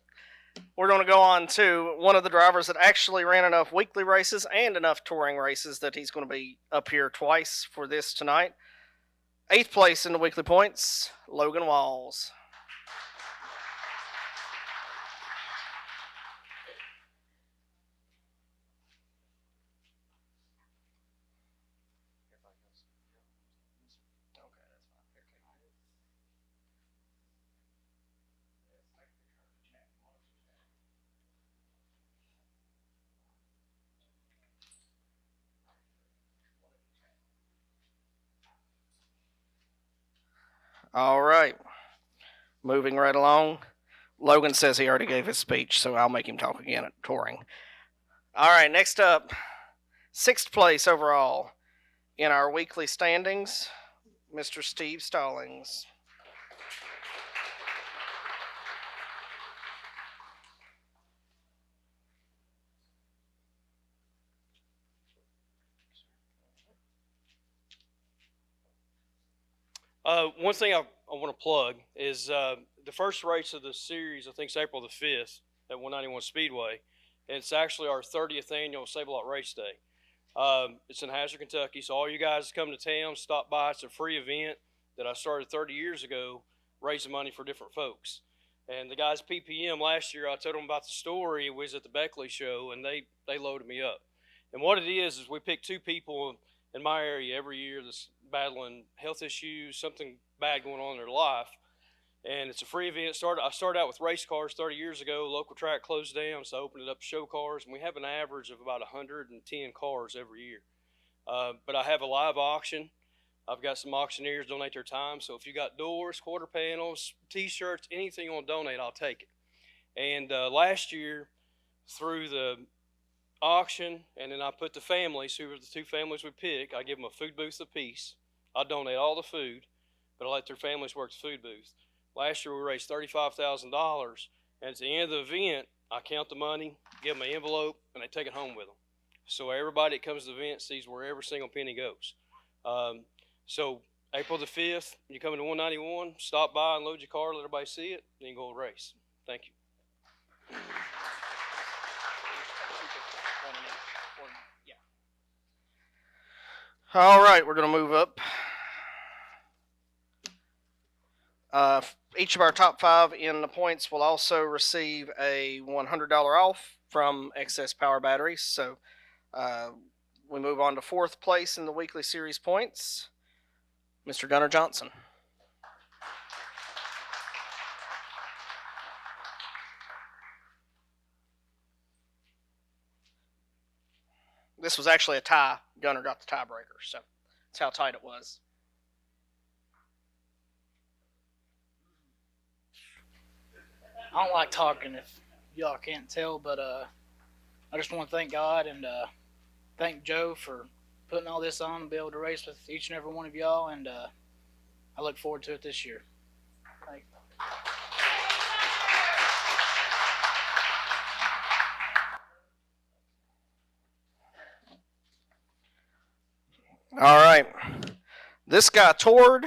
we're going to go on to one of the drivers that actually ran enough weekly races and enough touring races that he's going to be up here twice for this tonight. 8th place in the weekly points, Logan Walls. All right. Moving right along. Logan says he already gave his speech, so I'll make him talk again at touring. All right, next up, 6th place overall in our weekly standings, Mr. Steve Stallings. One thing I want to plug is the first race of the series, I think it's April the 5th at 191 Speedway. And it's actually our 30th annual Save-A-Lot Race Day. It's in Hazard, Kentucky, so all you guys come to town, stop by. It's a free event that I started 30 years ago, raising money for different folks. And the guys PPM last year, I told them about the story. We was at the Beckley show, and they loaded me up. And what it is we pick 2 people in my area every year that's battling health issues, something bad going on in their life. And it's a free event. I started out with race cars 30 years ago. Local track closed down, so I opened it up to show cars. And we have an average of about 110 cars every year. But I have a live auction. I've got some auctioneers donate their time. So if you got doors, quarter panels, T-shirts, anything you want to donate, I'll take it. And last year, through the auction, and then I put the families, who are the 2 families we pick, I give them a food booth apiece. I donate all the food, but I let their families work the food booth. Last year we raised $35,000, and at the end of the event, I count the money, give them an envelope, and they take it home with them. So everybody that comes to the event sees where every single penny goes. So April the 5th, you come into 191, stop by and load your car, let everybody see it, then you can go race. Thank you. All right, we're going to move up. Each of our top 5 in the points will also receive a $100 off from Excess Power Batteries. So we move on to 4th place in the weekly series points, Mr. Gunnar Johnson. This was actually a tie. Gunnar got the tiebreaker, so That's how tight it was. I don't like talking if y'all can't tell, but I just want to thank God and thank Joe for putting all this on and be able to race with each and every one of y'all, and I look forward to it this year. Thank you. All right. This guy toured,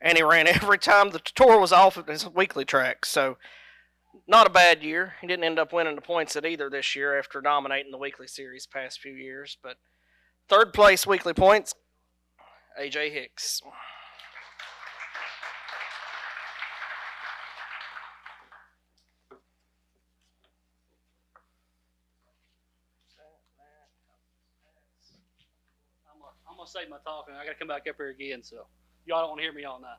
and he ran every time the tour was off of his weekly track. So, not a bad year. He didn't end up winning the points at either this year after dominating the weekly series past few years. But third place weekly points, AJ Hicks. I'm gonna save my talking. I gotta come back up here again, so y'all don't want to hear me all night.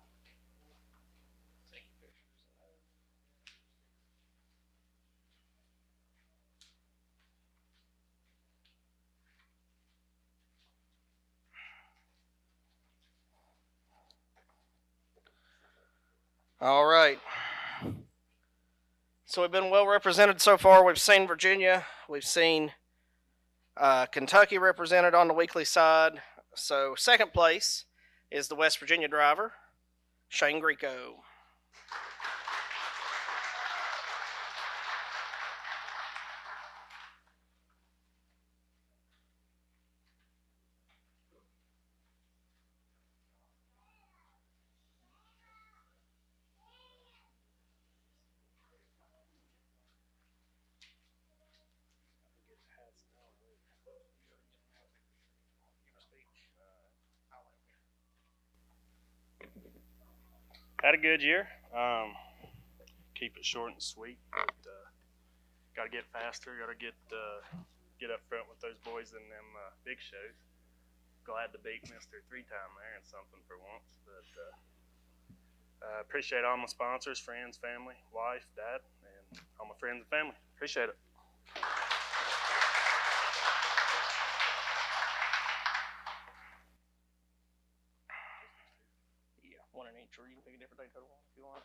All right. So we've been well represented so far. We've seen Virginia. We've seen Kentucky represented on the weekly side. So second place is the West Virginia driver, Shane Greco. Had a good year. Keep it short and sweet. But, got to get faster. Got to get up front with those boys in them big shows. Glad to beat Mr. 3-time there and something for once. But appreciate all my sponsors, friends, family, wife, dad, and all my friends and family. Appreciate it. One in each, or you can pick a different day total if you want.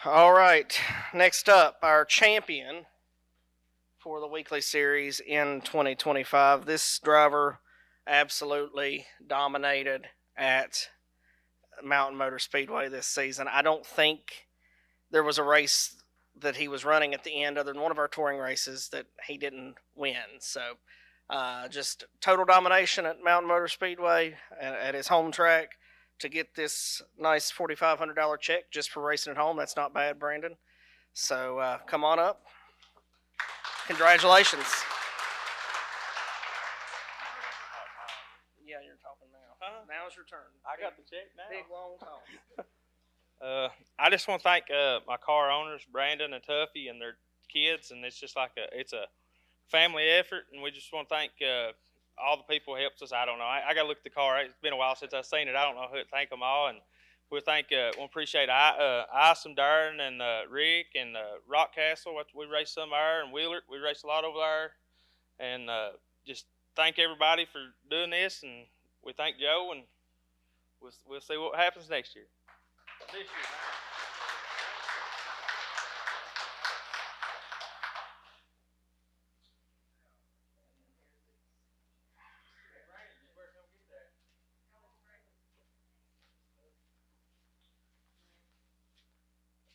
All right. Next up, our champion for the weekly series in 2025. This driver absolutely dominated at Mountain Motor Speedway this season. I don't think there was a race that he was running at the end other than one of our touring races that he didn't win. So just total domination at Mountain Motor Speedway at his home track. To get this nice $4,500 check just for racing at home, that's not bad, Brandon. So come on up. Congratulations. Yeah, you're talking now. Huh? Now's your turn. I got the check now. Big long talk. I just want to thank my car owners, Brandon and Tuffy, and their kids, and it's just like it's a family effort, and we just want to thank all the people who helped us. I don't know. I got to look at the car. It's been a while since I've seen it. I don't know who to thank them all, and we'll appreciate Isom Darren and Rick and Rockcastle. We raced some there, and Wheeler. We raced a lot over there, and just thank everybody for doing this, and we thank Joe, and we'll see what happens next year. This year,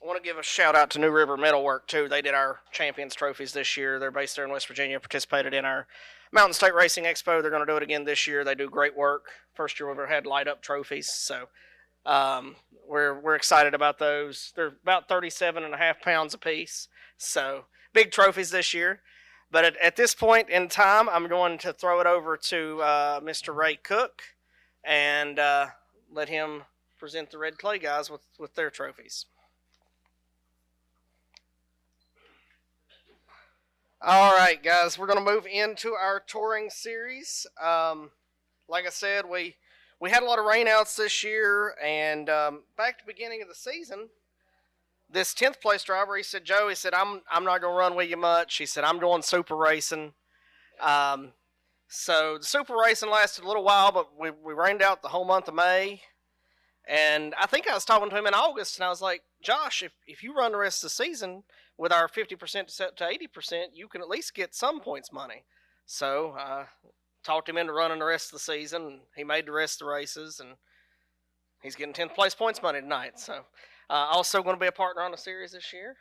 I want to give a shout out to New River Metalwork too. They did our Champions Trophies this year. They're based there in West Virginia, participated in our Mountain State Racing Expo. They're going to do it again this year. They do great work. First year we've ever had light up trophies. So we're excited about those. They're about 37.5 pounds a piece. So big trophies this year. But at this point in time, I'm going to throw it over to Mr. Ray Cook and let him present the Red Clay guys with their trophies. All right, guys, we're going to move into our touring series. Like I said, we had a lot of rainouts this year, and back at the beginning of the season, this 10th place driver, he said, I'm not going to run with you much. He said, I'm doing super racing. So the super racing lasted a little while, but we rained out the whole month of May. And I think I was talking to him in August, and I was like, Josh, if you run the rest of the season with our 50% to 80%, you can at least get some points money. So I talked him into running the rest of the season, and he made the rest of the races, and he's getting 10th place points money tonight. So also going to be a partner on the series this year.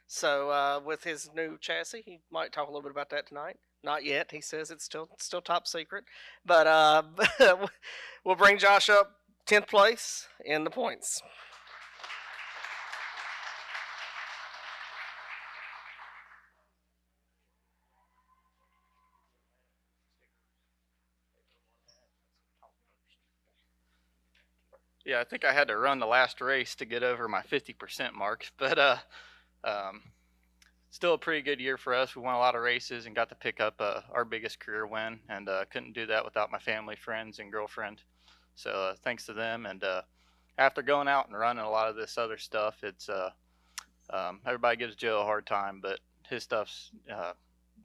So with his new chassis, he might talk a little bit about that tonight. Not yet. He says it's still top secret. But we'll bring Josh up 10th place in the points. Yeah, I think I had to run the last race to get over my 50% mark, but still a pretty good year for us. We won a lot of races and got to pick up our biggest career win, and couldn't do that without my family, friends, and girlfriend. So thanks to them. And after going out and running a lot of this other stuff, it's everybody gives Joe a hard time, but his stuff's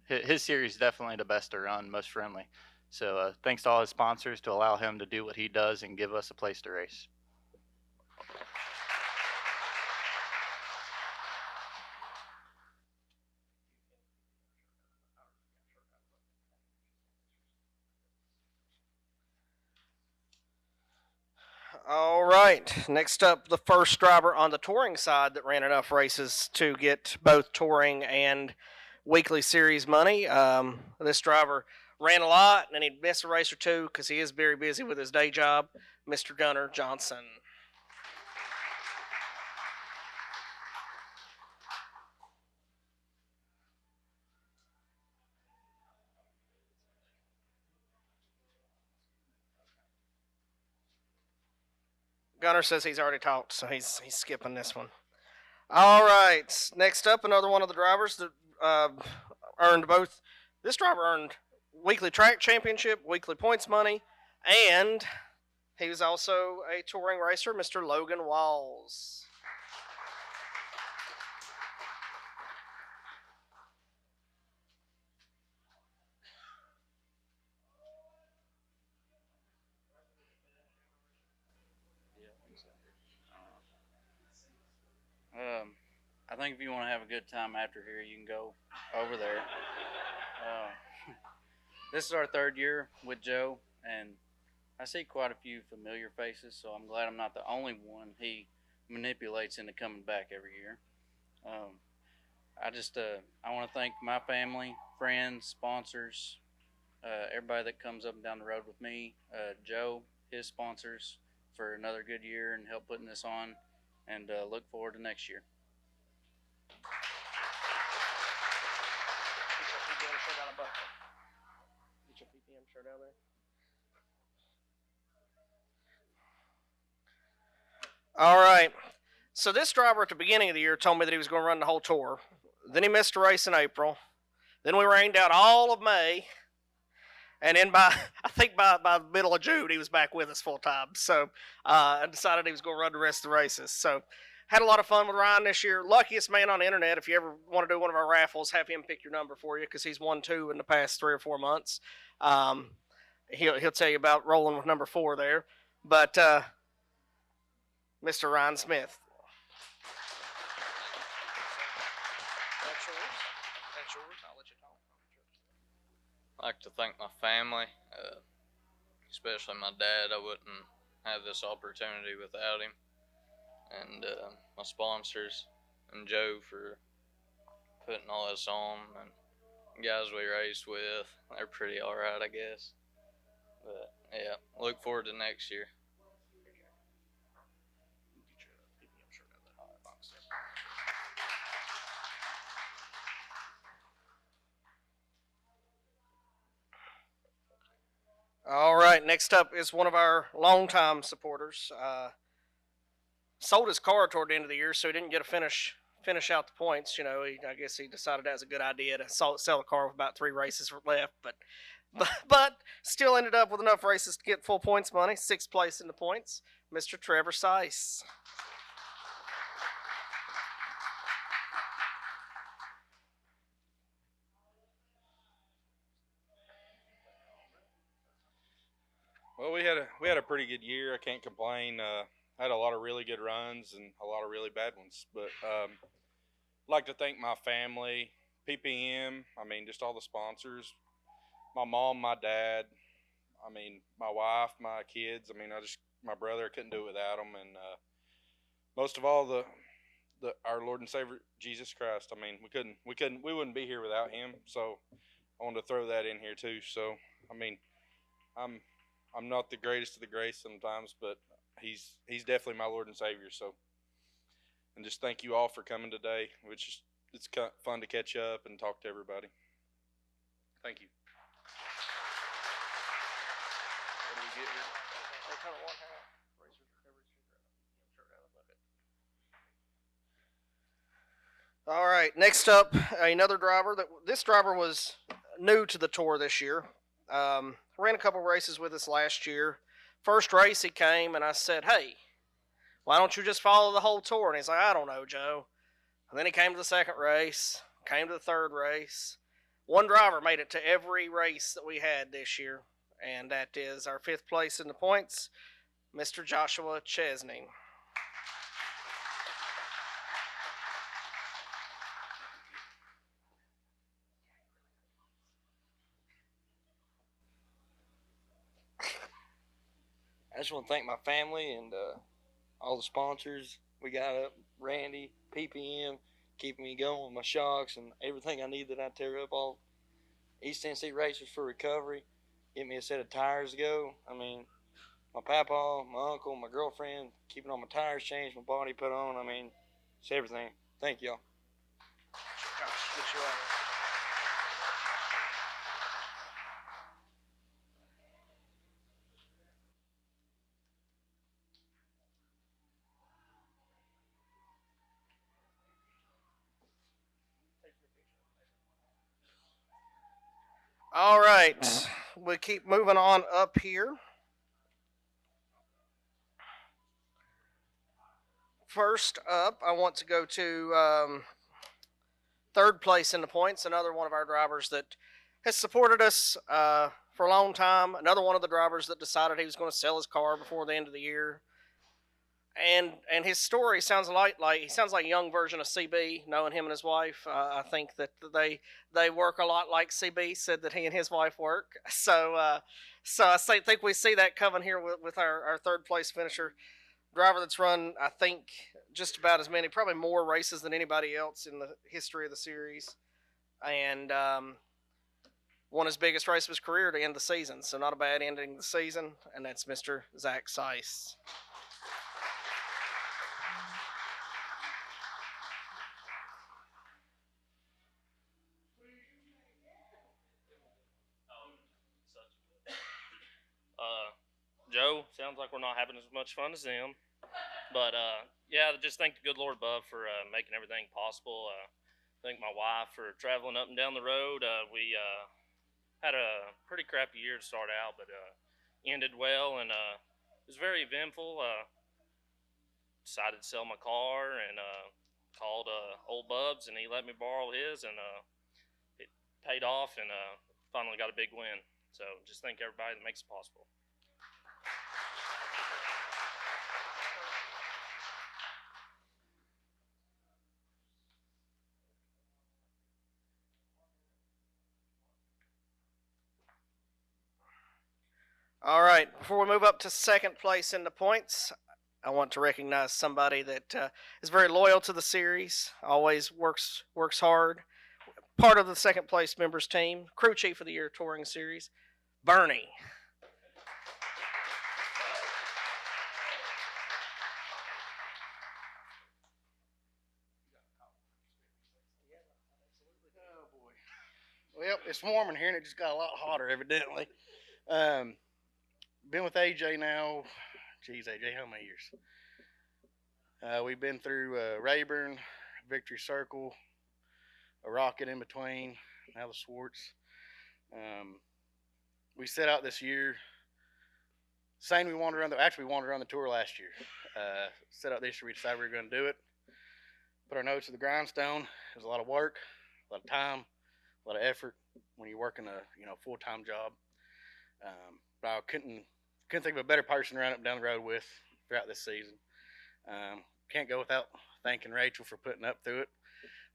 his series is definitely the best to run, most friendly. So thanks to all his sponsors to allow him to do what he does and give us a place to race. All right. Next up, the first driver on the touring side that ran enough races to get both touring and weekly series money. This driver ran a lot, and he'd miss a race or two because he is very busy with his day job, Mr. Gunnar Johnson. Gunnar says he's already talked, so he's skipping this one. All right. Next up, another one of the drivers that earned both. This driver earned weekly track championship, weekly points money, and he was also a touring racer, Mr. Logan Walls. I think if you want to have a good time after here, you can go over there. This is our third year with Joe, and I see quite a few familiar faces, so I'm glad I'm not the only one he manipulates into coming back every year. I want to thank my family, friends, sponsors, everybody that comes up and down the road with me, Joe, his sponsors, for another good year and help putting this on, and look forward to next year. Get your PPM shirt out there. All right. So this driver at the beginning of the year told me that he was going to run the whole tour. Then he missed a race in April. Then we rained out all of May. And then I think by the middle of June, he was back with us full time. So I decided he was going to run the rest of the races. So had a lot of fun with Ryan this year. Luckiest man on the internet. If you ever want to do one of our raffles, have him pick your number for you because he's won 2 in the past 3 or 4 months. He'll tell you about rolling with number 4 there. But Mr. Ryan Smith. That's yours. That's yours. I'll let you talk. I'd like to thank my family, especially my dad. I wouldn't have this opportunity without him. And my sponsors and Joe for putting all this on, and guys we race with, they're pretty alright, I guess. But yeah, look forward to next year. All right, next up is one of our longtime supporters. Sold his car toward the end of the year, so he didn't get to finish out the points. You know, I guess he decided that was a good idea to sell the car with about 3 races left, but still ended up with enough races to get full points money. 6th place in the points, Mr. Trevor Seiss. Well, we had a pretty good year. I can't complain. Had a lot of really good runs and a lot of really bad ones. But I'd like to thank my family, PPM. I mean, just all the sponsors, my mom, my dad. I mean, my wife, my kids. I mean, my brother. I couldn't do it without them. And most of all, our Lord and Savior Jesus Christ. I mean, we wouldn't be here without Him. So I wanted to throw that in here too. So I mean, I'm not the greatest of the greats sometimes, but he's definitely my Lord and Savior. So, and just thank you all for coming today. It's fun to catch up and talk to everybody. Thank you. What do we get here? All right, next up, another driver. This driver was new to the tour this year. Ran a couple races with us last year. First race he came and I said, "Hey, why don't you just follow the whole tour?" And he's like, "I don't know, Joe." And then he came to the second race, came to the third race. One driver made it to every race that we had this year, and that is our 5th place in the points, Mr. Joshua Chesney. I just want to thank my family and all the sponsors we got up. Randy, PPM, keeping me going with my shocks and everything I need that I tear up. All East Tennessee Racers for Recovery. Get me a set of tires to go. I mean, my papa, my uncle, my girlfriend, keeping all my tires changed, my body put on. I mean, it's everything. Thank y'all. All right, we keep moving on up here. First up, I want to go to 3rd place in the points. Another one of our drivers that has supported us for a long time. Another one of the drivers that decided he was going to sell his car before the end of the year. And his story sounds like he sounds like a young version of CB. Knowing him and his wife, I think that they work a lot like CB said that he and his wife work. So I think we see that coming here with our 3rd place finisher, driver that's run I think just about as many, probably more races than anybody else in the history of the series, and won his biggest race of his career to end the season. So not a bad ending of the season, and that's Mr. Zach Seiss. Joe, sounds like we're not having as much fun as them. But, yeah, just thank the good Lord above for making everything possible. Thank my wife for traveling up and down the road. We had a pretty crappy year to start out, but ended well, and it was very eventful. Decided to sell my car and called old Bubs, and he let me borrow his, and it paid off, and finally got a big win. So just thank everybody that makes it possible. All right, before we move up to 2nd place in the points, I want to recognize somebody that is very loyal to the series, always works hard. Part of the 2nd place members team, crew chief of the year touring series, Bernie. Well, it's warm in here, and it just got a lot hotter, evidently. Been with AJ now. Geez, AJ, how many years? We've been through Rayburn, Victory Circle, a Rocket in between, now the Swartz. We set out this year saying we wanted to run we wanted to run the tour last year. Set out this year, we decided we were going to do it. Put our nose to the grindstone. It was a lot of work, a lot of time, a lot of effort when you're working a full-time job. But I couldn't couldn't think of a better person to run up and down the road with throughout this season. Can't go without thanking Rachel for putting up through it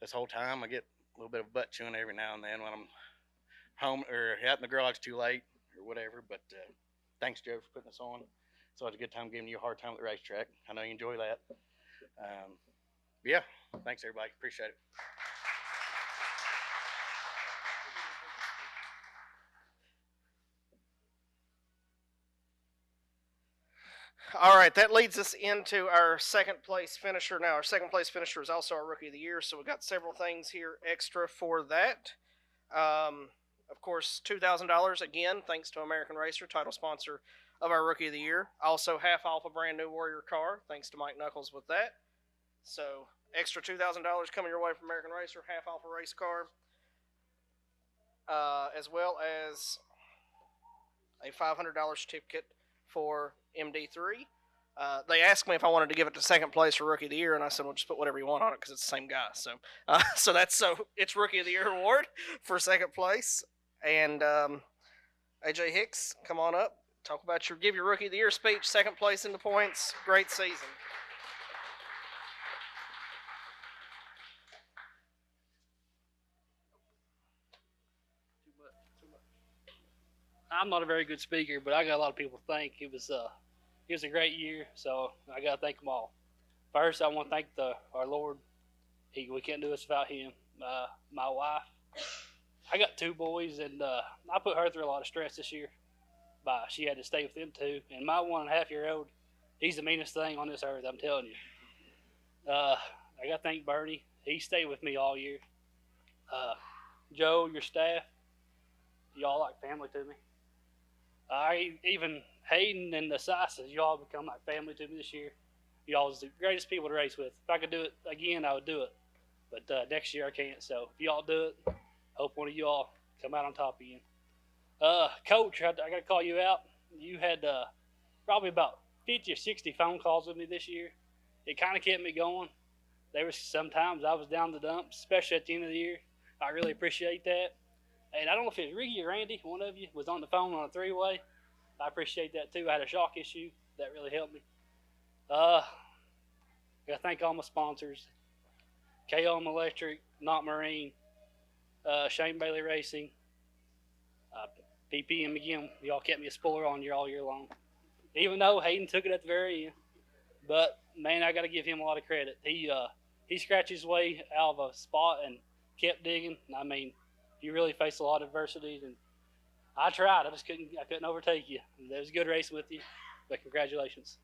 this whole time. I get a little bit of butt chewing every now and then when I'm home or out in the garage too late or whatever. But thanks, Joe, for putting this on. It's always a good time giving you a hard time at the racetrack. I know you enjoy that. Yeah, thanks, everybody. Appreciate it. All right, that leads us into our second place finisher. Now, our second place finisher is also our Rookie of the Year, so we've got several things here extra for that. Of course, $2,000 again, thanks to American Racer, title sponsor of our Rookie of the Year. Also, half off a brand new Warrior car, thanks to Mike Knuckles with that. So, extra $2,000 coming your way from American Racer, half off a race car, as well as a $500 certificate for MD3. They asked me if I wanted to give it to second place for Rookie of the Year, and I said, well, just put whatever you want on it because it's the same guy. So, it's Rookie of the Year award for second place. And AJ Hicks, come on up. Give your Rookie of the Year speech. Second place in the points. Great season. I'm not a very good speaker, but I got a lot of people to thank. It was a great year, so I got to thank them all. First, I want to thank our Lord. We can't do this without Him. My wife. I got 2 boys, and I put her through a lot of stress this year. She had to stay with them 2, and my 1.5-year-old, he's the meanest thing on this earth, I'm telling you. I got to thank Bernie. He stayed with me all year. Joe, your staff, y'all like family to me. Even Hayden and the Sisas, y'all become like family to me this year. Y'all was the greatest people to race with. If I could do it again, I would do it. But next year I can't. So if y'all do it, hope one of y'all come out on top again. Coach, I got to call you out. You had probably about 50 or 60 phone calls with me this year. It kind of kept me going. There was sometimes I was down the dumps, especially at the end of the year. I really appreciate that. And I don't know if it was Ricky or Randy, one of you, was on the phone on a 3-way. I appreciate that too. I had a shock issue. That really helped me. I got to thank all my sponsors. KOM Electric, Not Marine, Shane Bailey Racing, PPM again. Y'all kept me a spoiler on you all year long. Even though Hayden took it at the very end. But, man, I got to give him a lot of credit. He scratched his way out of a spot and kept digging. I mean, you really faced a lot of adversity, and I tried. I couldn't overtake you. It was a good racing with you, but congratulations.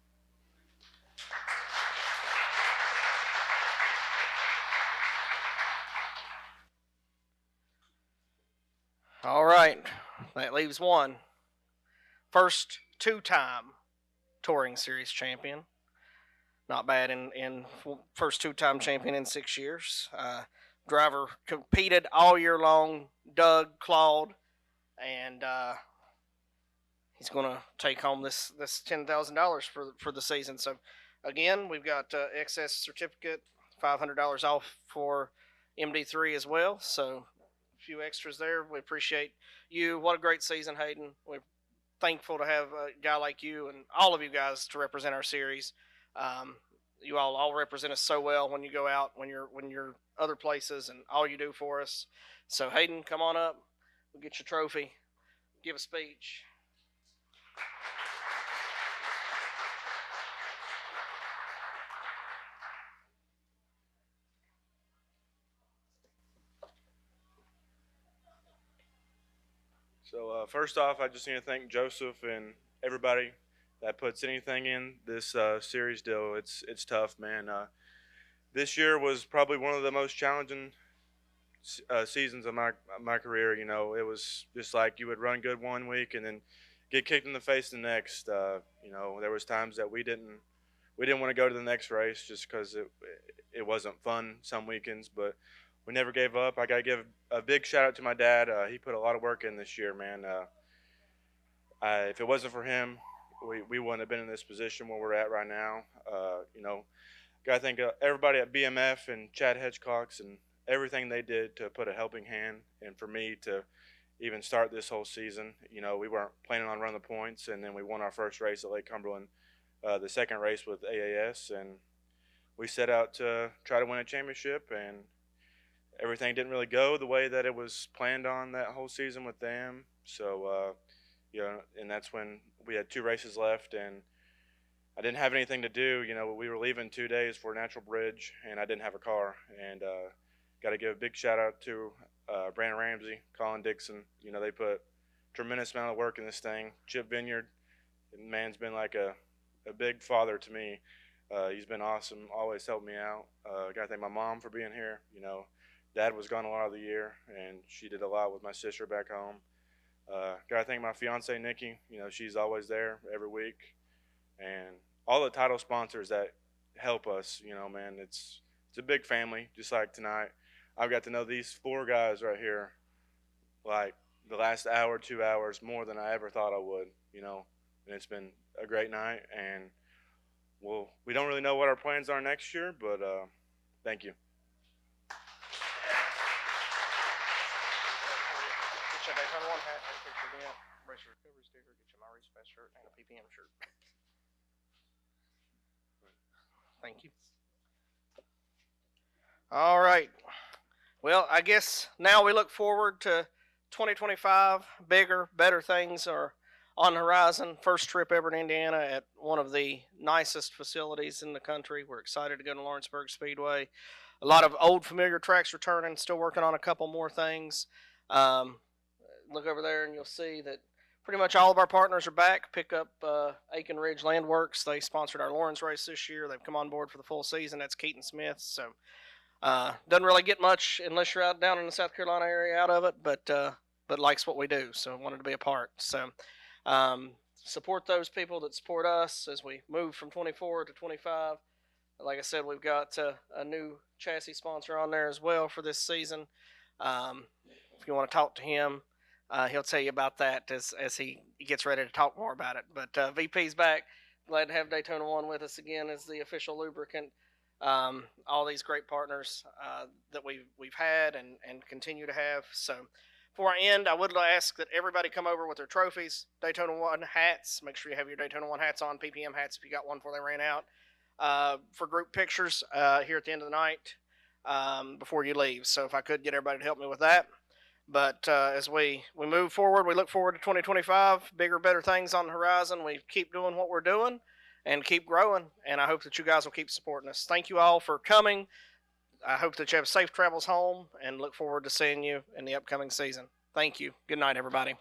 All right, that leaves one. First 2-time Touring Series champion. Not bad in first 2-time champion in 6 years. Driver competed all year long, Doug Claude, and he's going to take home this $10,000 for the season. So, again, we've got excess certificate, $500 off for MD3 as well. So, a few extras there. We appreciate you. What a great season, Hayden. We're thankful to have a guy like you and all of you guys to represent our series. You all represent us so well when you go out, when you're other places, and all you do for us. So, Hayden, come on up. We'll get your trophy. Give a speech. So first off, I just need to thank Joseph and everybody that puts anything in this series deal. It's tough, man. This year was probably one of the most challenging seasons of my career. You know, it was just like you would run good one week and then get kicked in the face the next. You know, there was times that we didn't want to go to the next race just because it wasn't fun some weekends, but we never gave up. I got to give a big shout out to my dad. He put a lot of work in this year, man. If it wasn't for him, we wouldn't have been in this position where we're at right now. You know, got to thank everybody at BMF and Chad Hedgecox and everything they did to put a helping hand and for me to even start this whole season. You know, we weren't planning on running the points, and then we won our first race at Lake Cumberland, the second race with AAS, and we set out to try to win a championship, and everything didn't really go the way that it was planned on that whole season with them. So, you know, and that's when we had 2 races left, and I didn't have anything to do. You know, we were leaving 2 days for Natural Bridge, and I didn't have a car. And got to give a big shout out to Brandon Ramsey, Colin Dixon. You know, they put tremendous amount of work in this thing. Chip Vineyard, the man's been like a big father to me. He's been awesome, always helped me out. Got to thank my mom for being here. You know, Dad was gone a lot of the year, and she did a lot with my sister back home. Got to thank my fiance Nikki. You know, she's always there every week, and all the title sponsors that help us. You know, man, it's a big family. Just like tonight, I've got to know these 4 guys right here, like the last hour, 2 hours, more than I ever thought I would. You know, and it's been a great night, and we don't really know what our plans are next year, but thank you. Get your Daytona 1 hat and picture of them, racer recovery sticker, get your MyRacePass shirt and a PPM shirt. Thank you. All right. Well, I guess now we look forward to 2025. Bigger, better things are on the horizon. First trip ever in Indiana at one of the nicest facilities in the country. We're excited to go to Lawrenceburg Speedway. A lot of old familiar tracks returning, still working on a couple more things. Look over there and you'll see that pretty much all of our partners are back. Pick up Aiken Ridge Landworks. They sponsored our Lawrence race this year. They've come on board for the full season. That's Keaton Smith. So doesn't really get much unless you're out down in the South Carolina area out of it, but likes what we do. So wanted to be a part. So support those people that support us as we move from 24 to 25. Like I said, we've got a new chassis sponsor on there as well for this season. If you want to talk to him, he'll tell you about that as he gets ready to talk more about it. But VP's back. Glad to have Daytona 1 with us again as the official lubricant. All these great partners that we've had and continue to have. So before I end, I would ask that everybody come over with their trophies, Daytona 1 hats. Make sure you have your Daytona 1 hats on, PPM hats if you got one before they ran out. For group pictures here at the end of the night before you leave. So if I could get everybody to help me with that. But as we move forward, we look forward to 2025, bigger, better things on the horizon. We keep doing what we're doing and keep growing, and I hope that you guys will keep supporting us. Thank you all for coming. I hope that you have safe travels home, and look forward to seeing you in the upcoming season. Thank you. Good night, everybody.